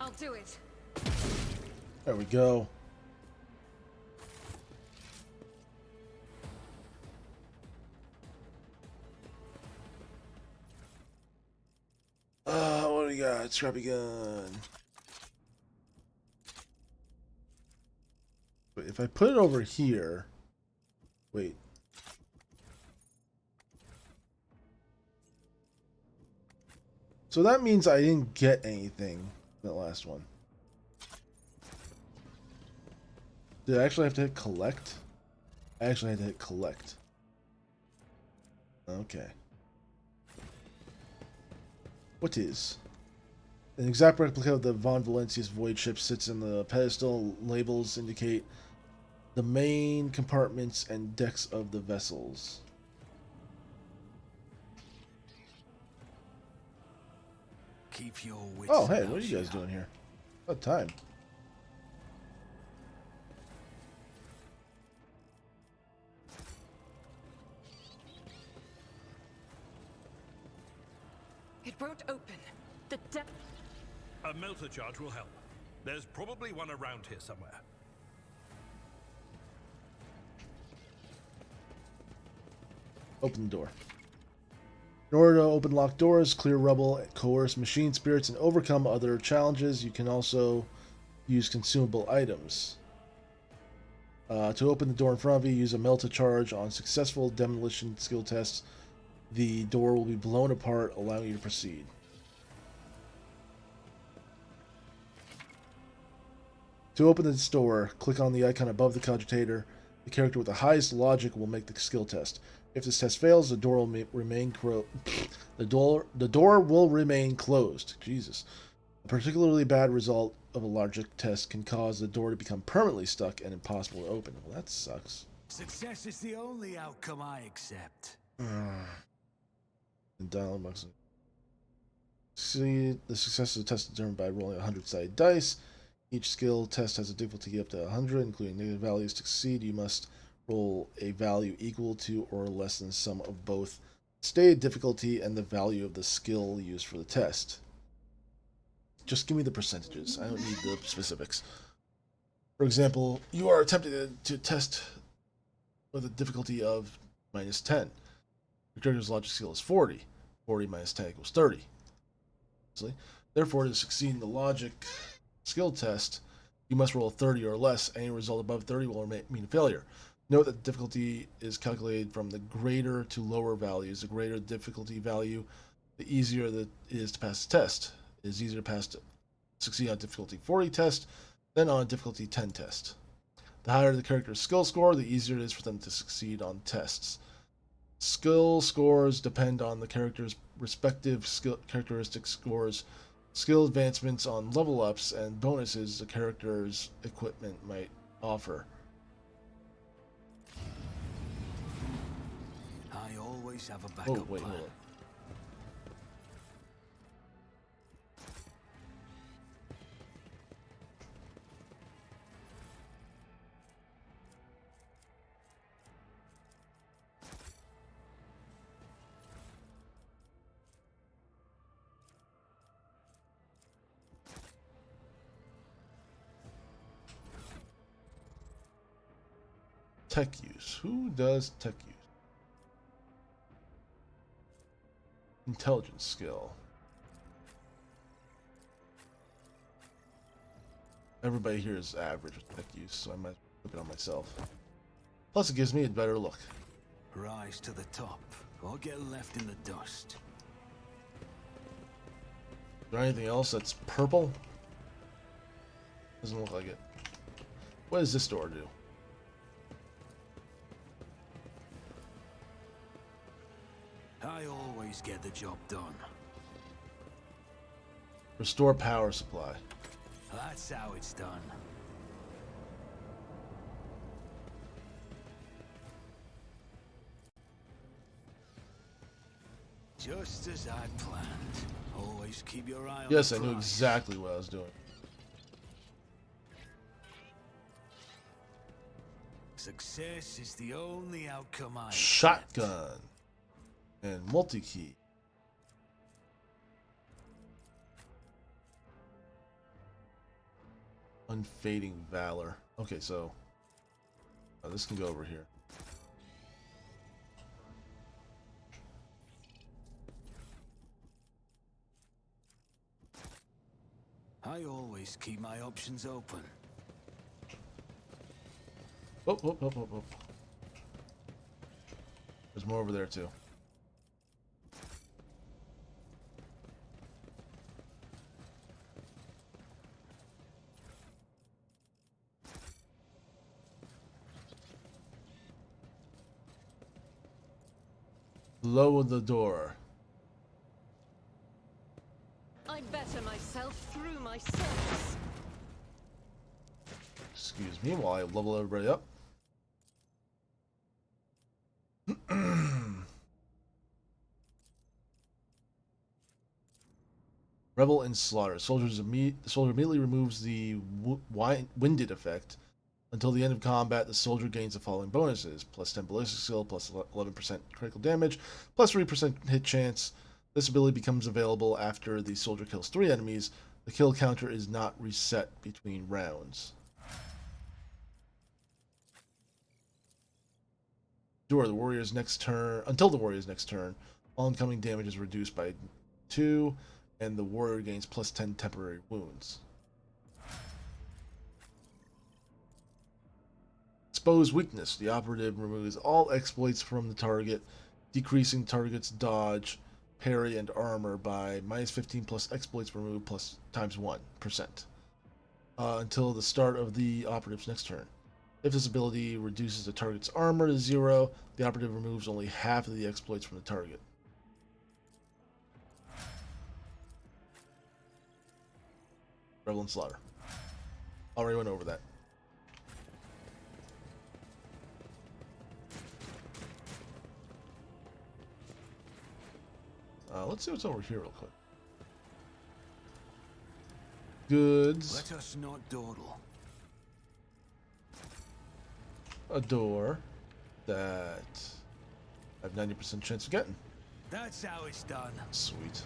I'll do it.
There we go. What do we got? Scrappy gun. But if I put it over here, wait. So that means I didn't get anything in that last one. Did I actually have to hit collect? I actually had to hit collect. Okay. What is? An exact replica of the Von Valentius void ship sits in the pedestal. Labels indicate the main compartments and decks of the vessels.
Keep your wits
Oh, hey,
about
what are you guys
you.
doing here? What time?
It won't open. The depth.
A melter charge will help. There's probably one around here somewhere.
Open the door. In order to open locked doors, clear rubble, coerce machine spirits, and overcome other challenges, you can also use consumable items. To open the door in front of you, use a melta charge. On successful demolition skill tests, the door will be blown apart, allowing you to proceed. To open this door, click on the icon above the cogitator. The character with the highest logic will make the skill test. If this test fails, the door will remain the door will remain closed. Jesus. A particularly bad result of a logic test can cause the door to become permanently stuck and impossible to open. Well, that sucks.
Success is the only outcome I accept.
And dialogue box. See, the success of the test is determined by rolling 100-sided dice. Each skill test has a difficulty up to 100, including negative values. To succeed, you must roll a value equal to or less than the sum of both stated difficulty and the value of the skill used for the test. Just give me the percentages. I don't need the specifics. For example, you are attempting to test with a difficulty of -10. Your character's logic skill is 40. 40 minus 10 equals 30. Therefore, to succeed in the logic skill test, You must roll a 30 or less. Any result above 30 will mean failure. Note that the difficulty is calculated from the greater to lower values. The greater the difficulty value, the easier it is to pass the test. It is easier to succeed on difficulty 40 test than on a difficulty 10 test. The higher the character's skill score, the easier it is for them to succeed on tests. Skill scores depend on the character's respective skill characteristic scores, skill advancements on level ups, and bonuses the character's equipment might offer.
I always have a backup plan.
Hold on. Tech use. Who does tech use? Intelligence skill. Everybody here is average with tech use, so I might put it on myself. Plus, it gives me a better look.
Rise to the top, or get left in the dust.
Is there anything else that's purple? Doesn't look like it. What does this door do?
I always get the job done.
Restore power supply.
That's how it's done. Just as I planned. Always keep your eye on
Yes,
the
I knew
prize.
exactly what I was doing.
Success is the only outcome I
Shotgun. And multi-key. Unfading valor. Okay, so this can go over here.
I always keep my options open.
Oh. There's more over there too. Lower the door.
I better myself through my service.
Excuse me while I level everybody up. Rebel and Slaughter. The soldier immediately removes the winded effect. Until the end of combat, the soldier gains the following bonuses: plus 10 ballistic skill, plus 11% critical damage, plus 3% hit chance. This ability becomes available after the soldier kills 3 enemies. The kill counter is not reset between rounds. Until the warrior's next turn, all incoming damage is reduced by 2, and the warrior gains plus 10 temporary wounds. Expose weakness. The operative removes all exploits from the target, decreasing target's dodge, parry, and armor by -15 plus exploits removed plus times 1% until the start of the operative's next turn. If this ability reduces the target's armor to 0, the operative removes only half of the exploits from the target. Rebel and Slaughter. Already went over that. Let's see what's over here real quick. Goods.
Let us not dawdle.
A door that I have 90% chance of getting.
That's how it's done.
Sweet.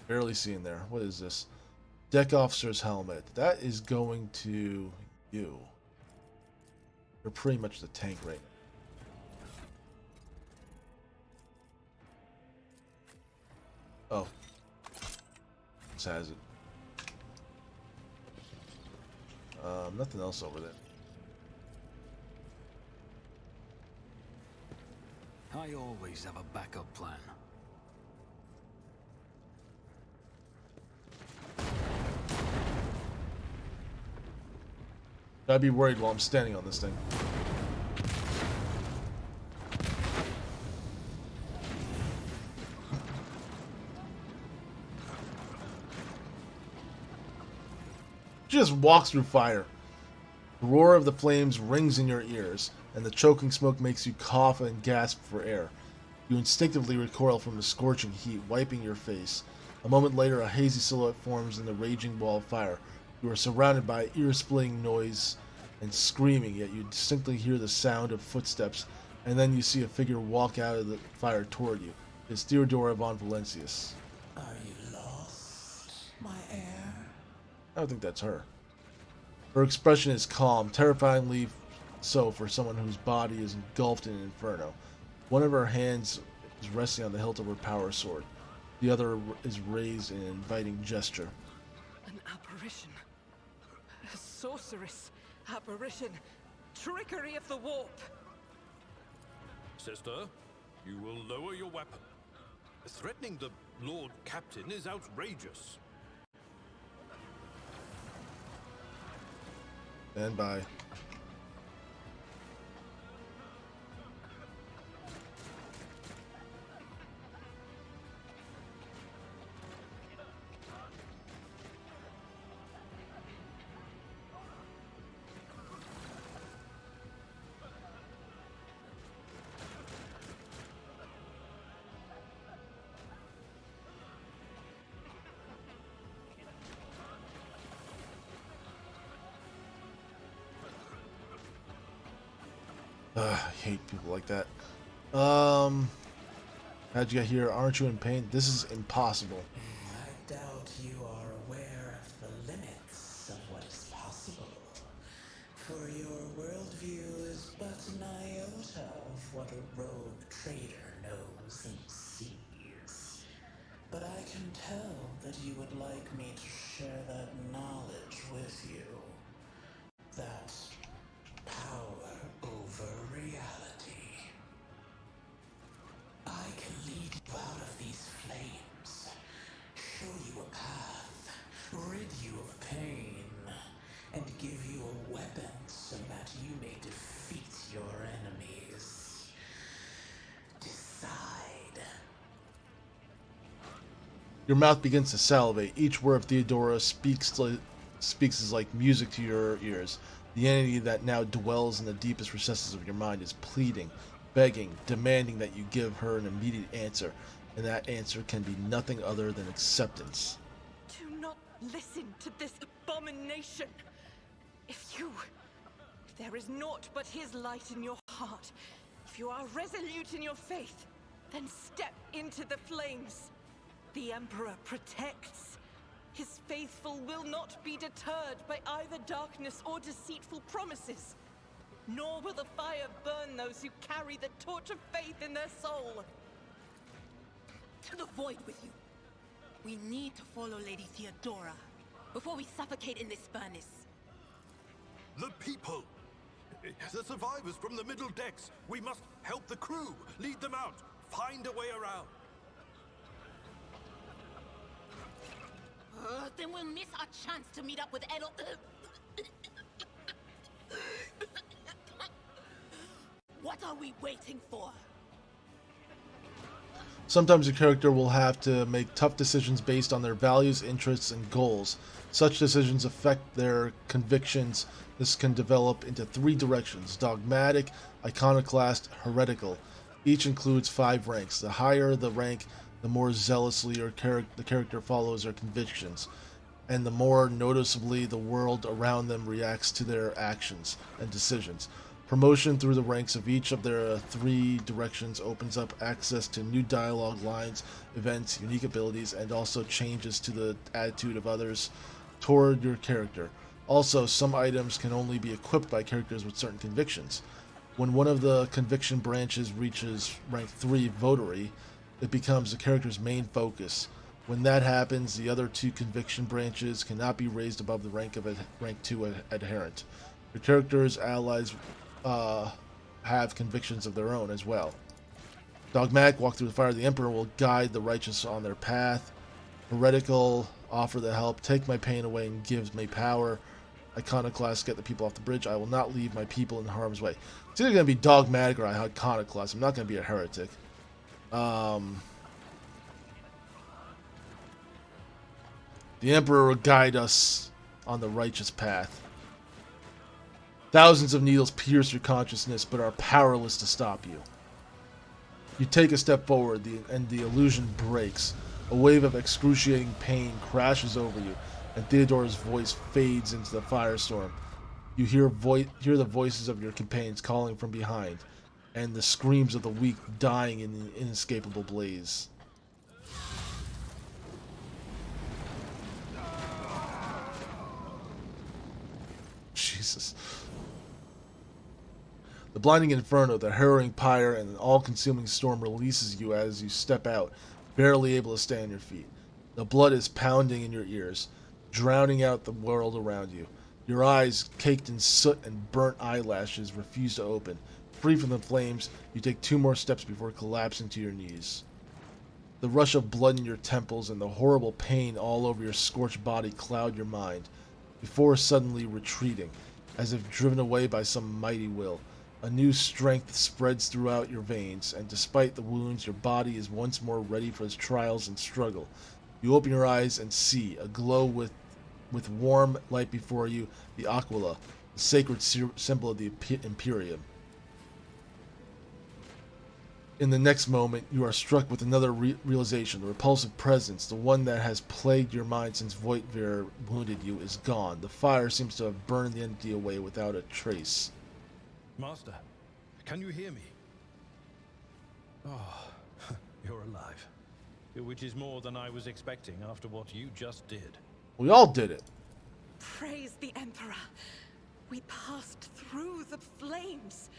Barely seeing there. What is this? Deck officer's helmet. That is going to you. You're pretty much the tank right now. Oh. This has it. Nothing else over there.
I always have a backup plan.
I'd be worried while I'm standing on this thing. She just walks through fire. The roar of the flames rings in your ears, and the choking smoke makes you cough and gasp for air. You instinctively recoil from the scorching heat, wiping your face. A moment later, a hazy silhouette forms in the raging wall of fire. You are surrounded by ear-splitting noise and screaming, yet you distinctly hear the sound of footsteps, and then you see a figure walk out of the fire toward you. It's Theodora von Valencius.
Are you lost, my heir?
I don't think that's her. Her expression is calm, terrifyingly so for someone whose body is engulfed in an inferno. One of her hands is resting on the hilt of her power sword. The other is raised in an inviting gesture.
An apparition. A sorceress. Apparition. Trickery of the warp.
Sister, you will lower your weapon. Threatening the Lord Captain is outrageous.
Stand by. I hate people like that. How'd you get here? Aren't you in pain? This is impossible.
I doubt you are aware of the limits of what is possible. For your worldview is but an iota of what a rogue trader knows and sees. But I can tell that you would like me to share that knowledge with you. That power over reality. I can lead you out of these flames, show you a path, rid you of pain, and give you a weapon so that you may defeat your enemies. Decide.
Your mouth begins to salivate. Each word of Theodora speaks is like music to your ears. The entity that now dwells in the deepest recesses of your mind is pleading, begging, demanding that you give her an immediate answer, and that answer can be nothing other than acceptance.
Do not listen to this abomination. If there is naught but his light in your heart, if you are resolute in your faith, then step into the flames. The Emperor protects. His faithful will not be deterred by either darkness or deceitful promises. Nor will the fire burn those who carry the torch of faith in their soul.
To the void with you. We need to follow Lady Theodora before we suffocate in this furnace.
The people! The survivors from the middle decks! We must help the crew! Lead them out! Find a way around!
Then we'll miss our chance to meet up with Edel. What are we waiting for?
Sometimes a character will have to make tough decisions based on their values, interests, and goals. Such decisions affect their convictions. This can develop into three directions: dogmatic, iconoclast, heretical. Each includes 5 ranks. The higher the rank, the more zealously the character follows their convictions, and the more noticeably the world around them reacts to their actions and decisions. Promotion through the ranks of each of their 3 directions opens up access to new dialogue lines, events, unique abilities, and also changes to the attitude of others toward your character. Also, some items can only be equipped by characters with certain convictions. When one of the conviction branches reaches rank 3 votary, it becomes the character's main focus. When that happens, the other two conviction branches cannot be raised above the rank of a rank 2 adherent. Your character's allies have convictions of their own as well. Dogmatic, walk through the fire. The Emperor will guide the righteous on their path. Heretical, offer the help. Take my pain away and gives me power. Iconoclast, get the people off the bridge. I will not leave my people in harm's way. It's either going to be Dogmatic or Iconoclast. I'm not going to be a heretic. The Emperor will guide us on the righteous path. Thousands of needles pierce your consciousness, but are powerless to stop you. You take a step forward, and the illusion breaks. A wave of excruciating pain crashes over you, and Theodora's voice fades into the firestorm. You hear the voices of your companions calling from behind, and the screams of the weak dying in the inescapable blaze. Jesus. The blinding inferno, the harrowing pyre, and an all-consuming storm releases you as you step out, barely able to stay on your feet. The blood is pounding in your ears, drowning out the world around you. Your eyes, caked in soot and burnt eyelashes, refuse to open. Free from the flames, you take 2 more steps before collapsing to your knees. The rush of blood in your temples and the horrible pain all over your scorched body cloud your mind, before suddenly retreating, as if driven away by some mighty will. A new strength spreads throughout your veins, and despite the wounds, your body is once more ready for its trials and struggle. You open your eyes and see, aglow with warm light before you, the Aquila, the sacred symbol of the Imperium. In the next moment, you are struck with another realization. The repulsive presence, the one that has plagued your mind since Voitvir wounded you, is gone. The fire seems to have burned the entity away without a trace.
Master, can you hear me? Oh, you're alive. Which is more than I was expecting after what you just did.
We all did it.
Praise the Emperor. We passed through the flames.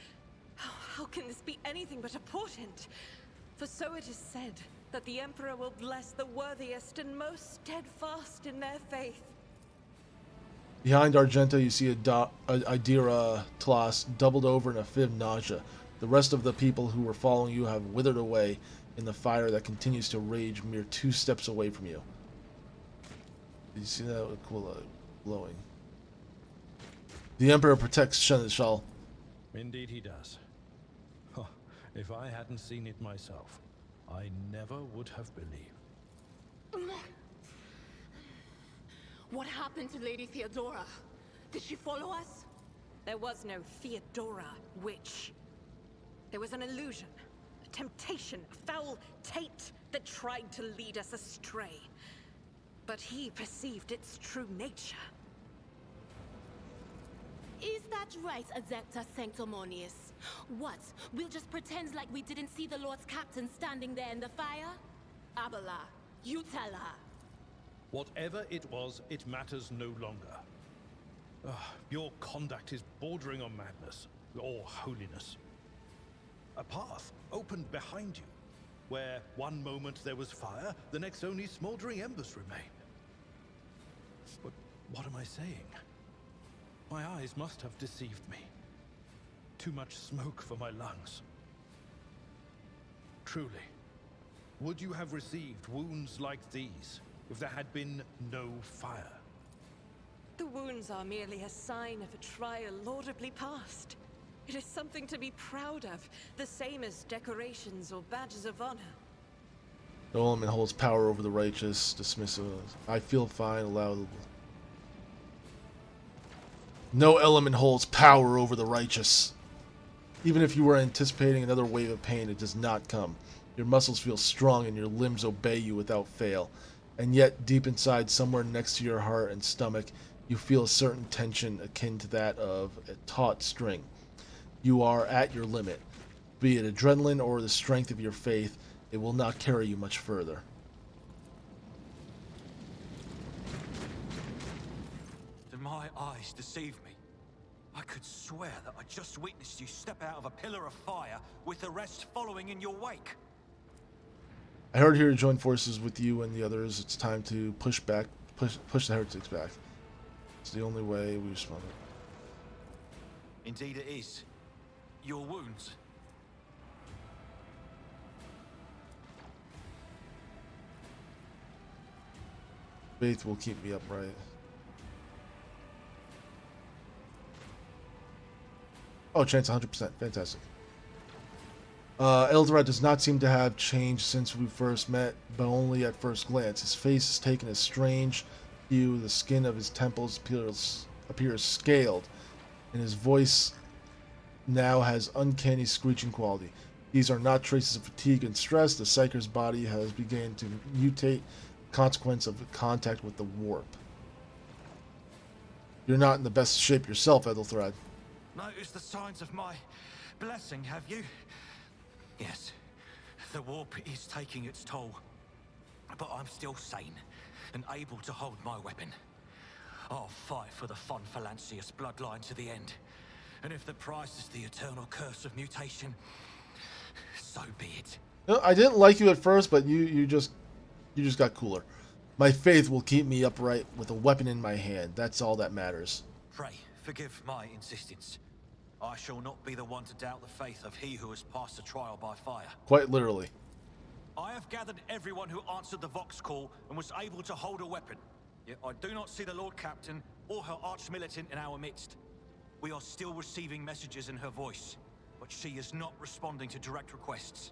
How can this be anything but a portent? For so it is said that the Emperor will bless the worthiest and most steadfast in their faith.
Behind Argento, you see Idira Tlas doubled over in a fit of nausea. The rest of the people who were following you have withered away in the fire that continues to rage mere 2 steps away from you. Did you see that? Cool, glowing. The Emperor protects Seneschal.
Indeed he does. Huh. If I hadn't seen it myself, I never would have believed.
What happened to Lady Theodora? Did she follow us?
There was no Theodora, witch. There was an illusion, a temptation, a foul taint that tried to lead us astray. But he perceived its true nature.
Is that right, Adepta Sanctimonious? What? We'll just pretend like we didn't see the Lord's Captain standing there in the fire? Abala, you tell her.
Whatever it was, it matters no longer. Your conduct is bordering on madness, or holiness. A path opened behind you, where one moment there was fire, the next only smoldering embers remain. But what am I saying? My eyes must have deceived me. Too much smoke for my lungs. Truly, would you have received wounds like these if there had been no fire?
The wounds are merely a sign of a trial laudably passed. It is something to be proud of, the same as decorations or badges of honor.
No element holds power over the righteous. Dismissive. I feel fine. Allowable. No element holds power over the righteous. Even if you were anticipating another wave of pain, it does not come. Your muscles feel strong and your limbs obey you without fail. And yet, deep inside, somewhere next to your heart and stomach, you feel a certain tension akin to that of a taut string. You are at your limit. Be it adrenaline or the strength of your faith, it will not carry you much further.
Did my eyes deceive me? I could swear that I just witnessed you step out of a pillar of fire with the rest following in your wake.
I heard here to join forces with you and the others. It's time to push the heretics back. It's the only way we respond.
Indeed it is. Your wounds.
Faith will keep me upright. Oh, chance 100%. Fantastic. Eldred does not seem to have changed since we first met, but only at first glance. His face has taken a strange hue, the skin of his temples appears scaled, and his voice now has uncanny screeching quality. These are not traces of fatigue and stress. The Psyker's body has begun to mutate, consequence of contact with the warp. You're not in the best shape yourself, Ethelthred.
Noticed the signs of my blessing, have you? Yes, the warp is taking its toll. But I'm still sane and able to hold my weapon. I'll fight for the Von Valancius bloodline to the end. And if the price is the eternal curse of mutation, so be it.
You know, I didn't like you at first, but you just got cooler. My faith will keep me upright with a weapon in my hand. That's all that matters.
Pray, forgive my insistence. I shall not be the one to doubt the faith of he who has passed the trial by fire.
Quite literally.
I have gathered everyone who answered the Vox call and was able to hold a weapon. Yet I do not see the Lord Captain or her arch-militant in our midst. We are still receiving messages in her voice, but she is not responding to direct requests.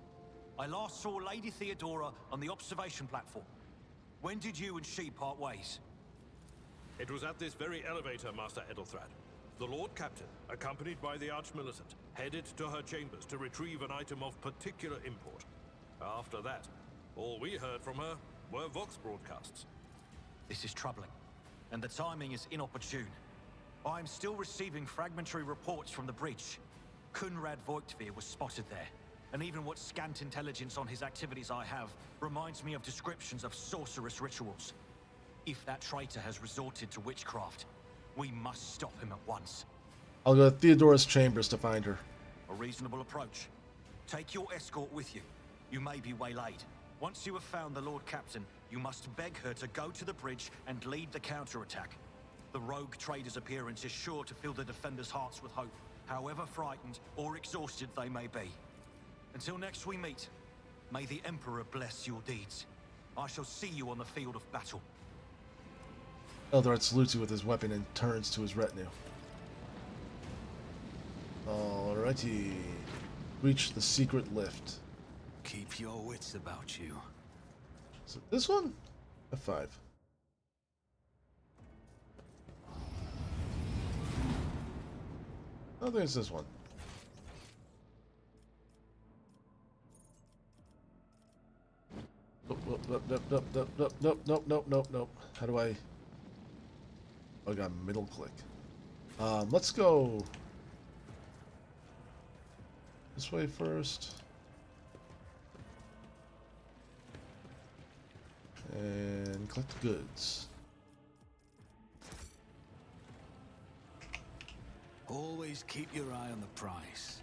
I last saw Lady Theodora on the observation platform. When did you and she part ways?
It was at this very elevator, Master Ethelthred. The Lord Captain, accompanied by the Arch-Militant, headed to her chambers to retrieve an item of particular import. After that, all we heard from her were Vox broadcasts.
This is troubling, and the timing is inopportune. I am still receiving fragmentary reports from the bridge. Kunrad Voigtveer was spotted there, and even what scant intelligence on his activities I have reminds me of descriptions of sorcerous rituals. If that traitor has resorted to witchcraft, we must stop him at once.
I'll go to Theodora's chambers to find her.
A reasonable approach. Take your escort with you. You may be waylaid. Once you have found the Lord Captain, you must beg her to go to the bridge and lead the counterattack. The rogue trader's appearance is sure to fill the defenders' hearts with hope, however frightened or exhausted they may be. Until next we meet, may the Emperor bless your deeds. I shall see you on the field of battle.
Eldred salutes you with his weapon and turns to his retinue. Alrighty. Reach the secret lift.
Keep your wits about you.
Is it this one? F5. I don't think it's this one. Nope. How do I... Oh, I got middle click. Let's go this way first. And collect goods.
Always keep your eye on the price.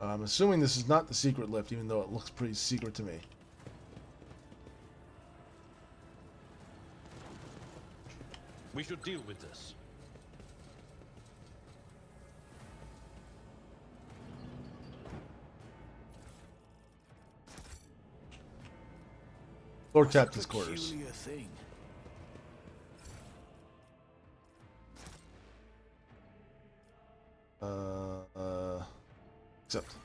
I'm assuming this is not the secret lift, even though it looks pretty secret to me.
We should deal with this.
Lord Captain's quarters.
Peculiar thing.
Accept.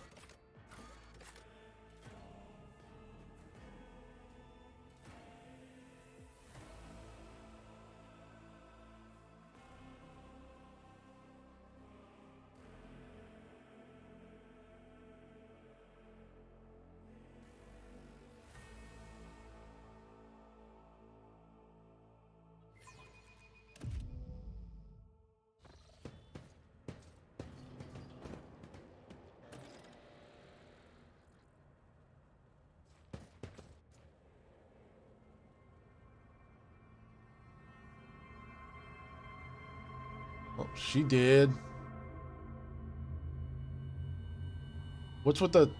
Oh, she did. What's with the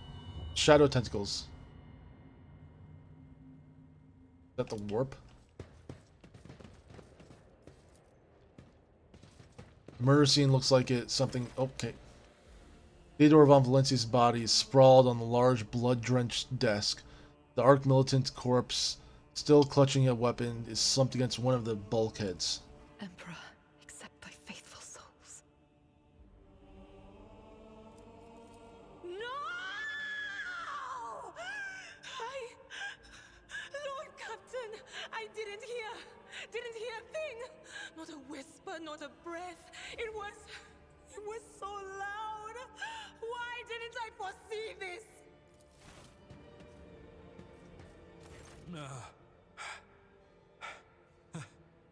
shadow tentacles? Is that the warp? The murder scene looks like it's something... Okay. Theodore von Valencia's body is sprawled on the large, blood-drenched desk. The Arc Militant corpse, still clutching a weapon, is slumped against one of the bulkheads.
Emperor, accept thy faithful souls. No! Lord Captain, I didn't hear a thing. Not a whisper, not a breath. It was so loud. Why didn't I foresee this?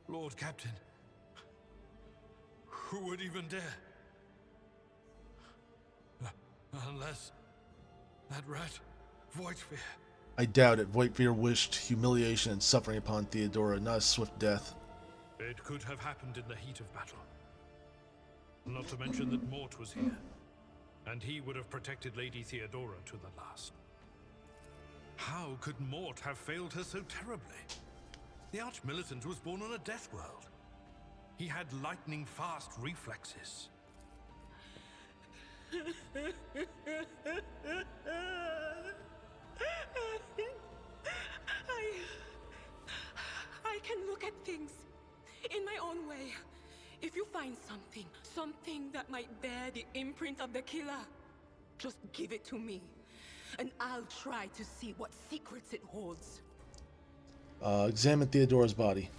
Lord Captain. Who would even dare? Unless that rat, Voidsphere.
I doubt it. Voigtfear wished humiliation and suffering upon Theodora, not a swift death.
It could have happened in the heat of battle. Not to mention that Mort was here, and he would have protected Lady Theodora to the last. How could Mort have failed her so terribly? The Arch-Militant was born on a death world. He had lightning-fast reflexes.
I can look at things in my own way. If you find something that might bear the imprint of the killer, just give it to me, and I'll try to see what secrets it holds.
Examine Theodora's body.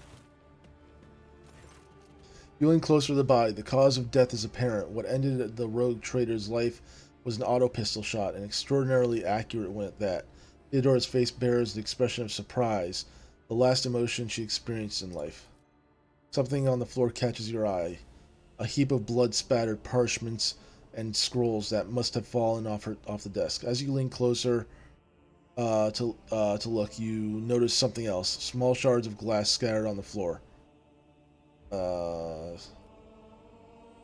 Viewing closer to the body, the cause of death is apparent. What ended the rogue trader's life was an auto pistol shot, an extraordinarily accurate one at that. Theodora's face bears the expression of surprise, the last emotion she experienced in life. Something on the floor catches your eye. A heap of blood-spattered parchments and scrolls that must have fallen off the desk. As you lean closer to look, you notice something else. Small shards of glass scattered on the floor.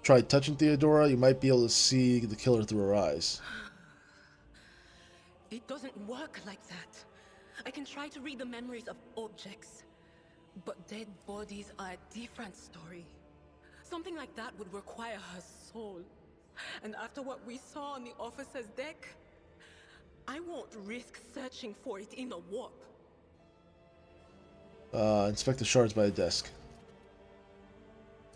Try touching Theodora. You might be able to see the killer through her eyes.
It doesn't work like that. I can try to read the memories of objects, but dead bodies are a different story. Something like that would require her soul. And after what we saw on the officer's deck, I won't risk searching for it in a warp.
Inspect the shards by the desk.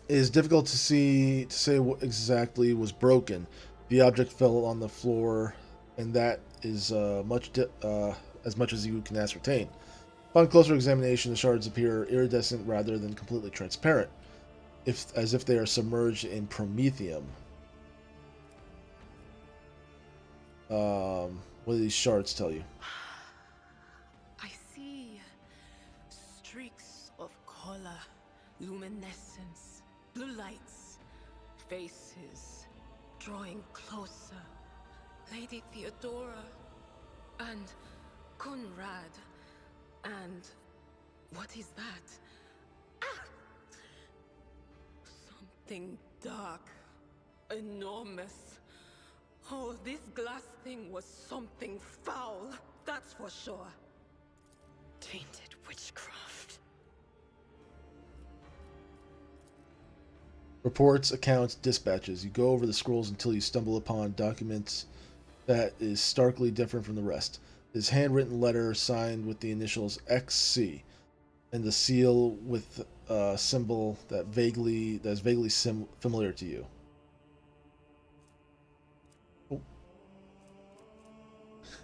It is difficult to say what exactly was broken. The object fell on the floor, and that is as much as you can ascertain. Upon closer examination, the shards appear iridescent rather than completely transparent, as if they are submerged in promethium. What do these shards tell you?
I see streaks of color, luminescence, blue lights, faces drawing closer. Lady Theodora and Conrad and what is that? Ah! Something dark, enormous. Oh, this glass thing was something foul, that's for sure. Tainted witchcraft.
Reports, accounts, dispatches. You go over the scrolls until you stumble upon documents that is starkly different from the rest. This handwritten letter signed with the initials XC and the seal with a symbol that is vaguely familiar to you. Oh.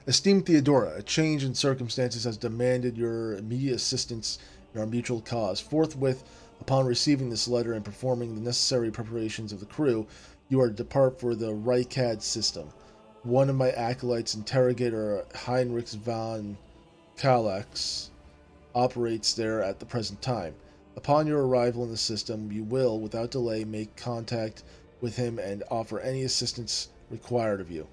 Esteemed Theodora, a change in circumstances has demanded your immediate assistance in our mutual cause. Forthwith, upon receiving this letter and performing the necessary preparations of the crew, you are to depart for the Rykad system. One of my acolytes, interrogator Heinrich von Kallax, operates there at the present time. Upon your arrival in the system, you will, without delay, make contact with him and offer any assistance required of you.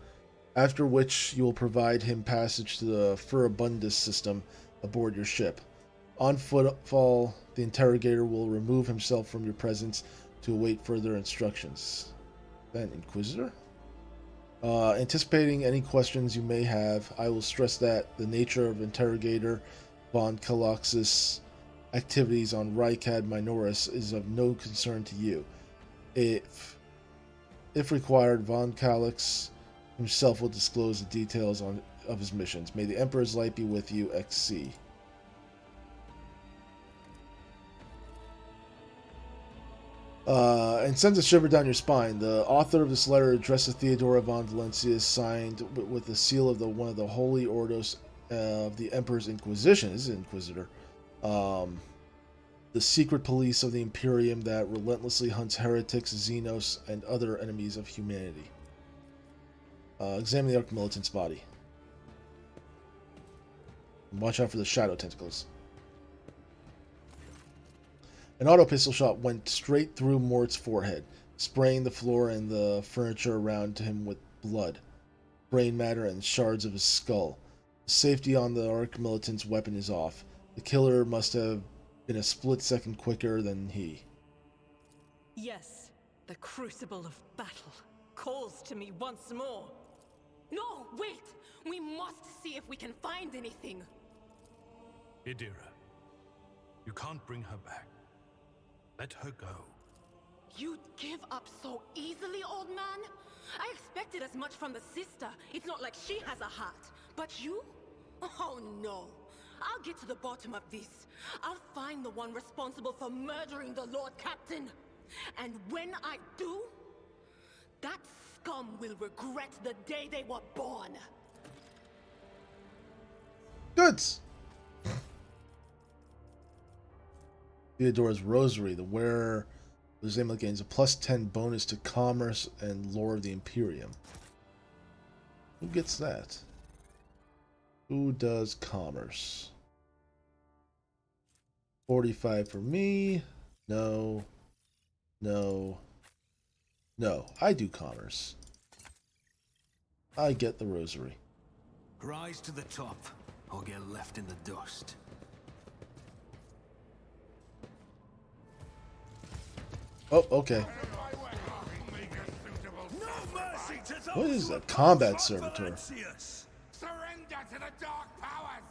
After which, you will provide him passage to the Furibundus system aboard your ship. On footfall, the interrogator will remove himself from your presence to await further instructions. Then, Inquisitor? Anticipating any questions you may have, I will stress that the nature of Interrogator von Kaloxis' activities on Rykad Minoris is of no concern to you. If required, von Kalox himself will disclose the details of his missions. May the Emperor's light be with you, XC. And sends a shiver down your spine. The author of this letter addressed to Theodora von Valencia, signed with the seal of one of the holy ordos of the Emperor's Inquisition. This is an Inquisitor. The secret police of the Imperium that relentlessly hunts heretics, Xenos, and other enemies of humanity. Examine the Arch Militant's body. And watch out for the shadow tentacles. An auto pistol shot went straight through Mort's forehead, spraying the floor and the furniture around him with blood, brain matter, and shards of his skull. The safety on the Arch Militant's weapon is off. The killer must have been a split second quicker than he.
Yes, the crucible of battle calls to me once more.
No, wait! We must see if we can find anything.
Idira, you can't bring her back. Let her go.
You'd give up so easily, old man? I expected as much from the sister. It's not like she has a heart. But you? Oh no. I'll get to the bottom of this. I'll find the one responsible for murdering the Lord Captain. And when I do, that scum will regret the day they were born.
Goods! Theodora's Rosary. The wearer of this amulet gains a +10 bonus to commerce and lore of the Imperium. Who gets that? Who does commerce? 45 for me. No. No. No. I do commerce. I get the Rosary.
Rise to the top, or get left in the dust.
Oh, okay. What is a combat servitor?
Surrender to the dark powers!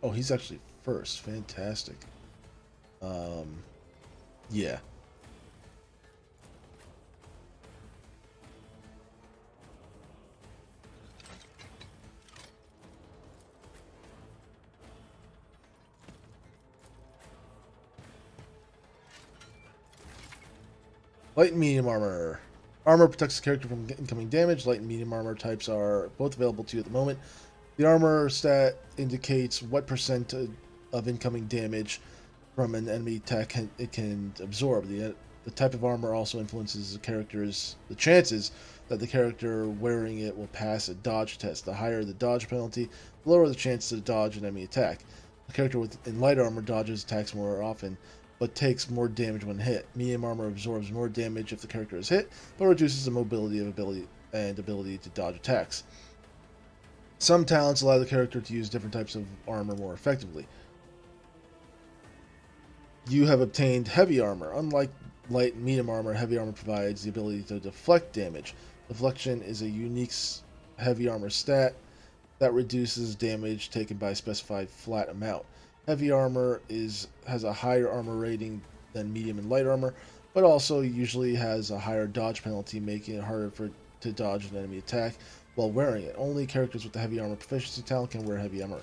Oh, he's actually first. Fantastic. Yeah. Light and medium armor. Armor protects the character from incoming damage. Light and medium armor types are both available to you at the moment. The armor stat indicates what percent of incoming damage from an enemy attack it can absorb. The type of armor also influences the chances that the character wearing it will pass a dodge test. The higher the dodge penalty, the lower the chance to dodge an enemy attack. The character in light armor dodges attacks more often, but takes more damage when hit. Medium armor absorbs more damage if the character is hit, but reduces the mobility of ability to dodge attacks. Some talents allow the character to use different types of armor more effectively. You have obtained heavy armor. Unlike light and medium armor, heavy armor provides the ability to deflect damage. Deflection is a unique heavy armor stat that reduces damage taken by a specified flat amount. Heavy armor has a higher armor rating than medium and light armor, but also usually has a higher dodge penalty, making it harder to dodge an enemy attack while wearing it. Only characters with the heavy armor proficiency talent can wear heavy armor.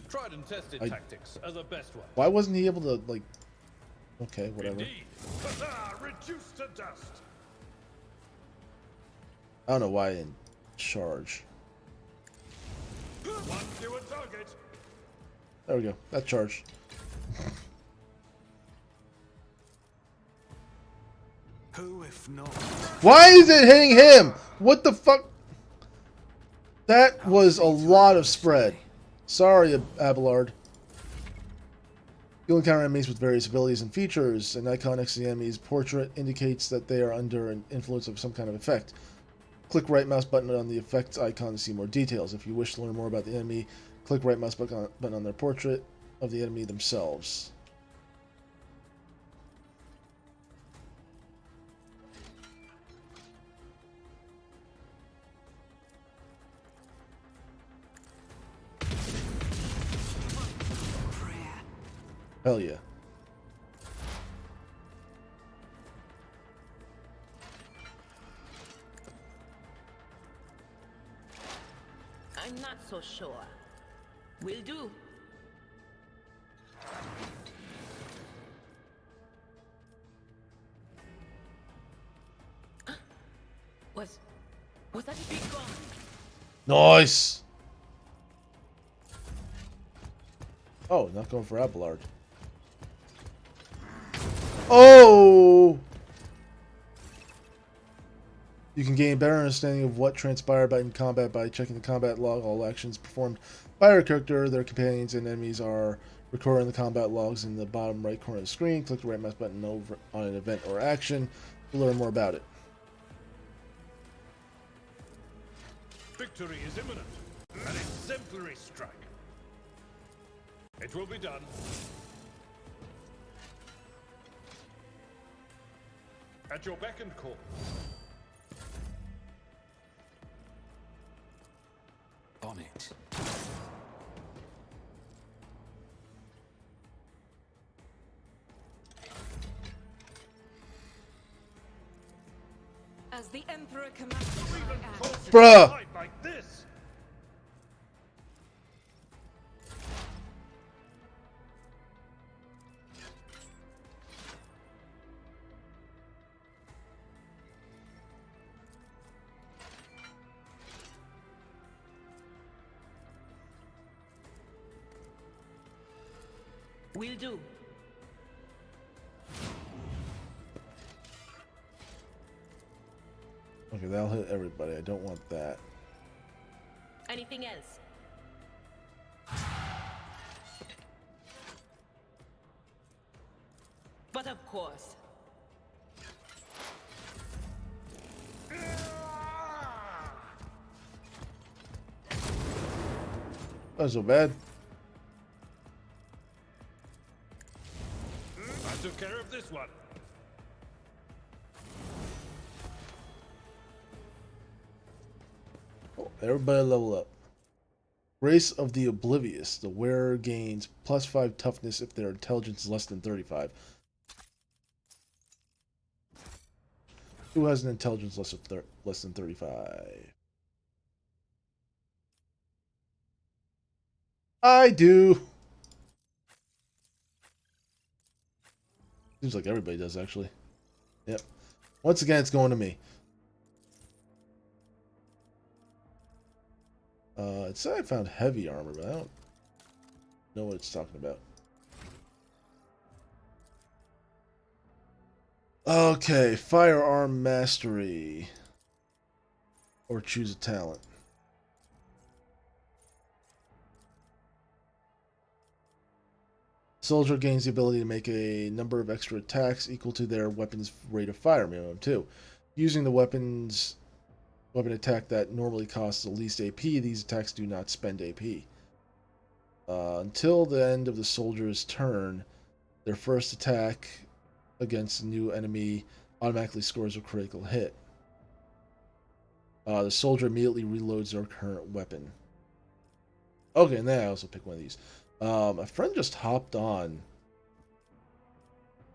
Tried and tested tactics are the best one.
Why wasn't he able to, like... Okay, whatever.
Indeed. Reduced to dust.
I don't know why I didn't charge.
One fewer target.
There we go. That charged.
Who, if not?
Why is it hitting him? What the fuck? That was a lot of spread. Sorry, Abelard. You'll encounter enemies with various abilities and features. An icon next to the enemy's portrait indicates that they are under an influence of some kind of effect. Click right mouse button on the effects icon to see more details. If you wish to learn more about the enemy Click right mouse button on their portrait of the enemy themselves. Hell yeah.
I'm not so sure. Will do. Was that a big gun?
Nice! Oh, not going for Abelard. Oh! You can gain a better understanding of what transpired in combat by checking the combat log. All actions performed by your character, their companions, and enemies are recorded in the combat logs in the bottom right corner of the screen. Click the right mouse button over on an event or action to learn more about it.
Victory is imminent. An exemplary strike. It will be done. At your beck and call.
On it.
As the Emperor commands,
Bruh!
Like this.
Will do.
Okay, that'll hit everybody. I don't want that.
Anything else? But of course.
Not so bad.
I took care of this one.
Oh, everybody level up. Race of the Oblivious. The wearer gains +5 toughness if their intelligence is less than 35. Who has an intelligence less than 35? I do. Seems like everybody does, actually. Yep. Once again, it's going to me. It said I found heavy armor, but I don't know what it's talking about. Okay, firearm mastery. Or choose a talent. Soldier gains the ability to make a number of extra attacks equal to their weapon's rate of fire, minimum 2. Using the weapon attack that normally costs the least AP, these attacks do not spend AP. Until the end of the soldier's turn, their first attack against a new enemy automatically scores a critical hit. The soldier immediately reloads their current weapon. Okay, and then I also pick one of these. A friend just hopped on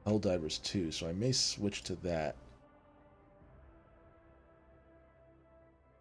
Helldivers 2, so I may switch to that.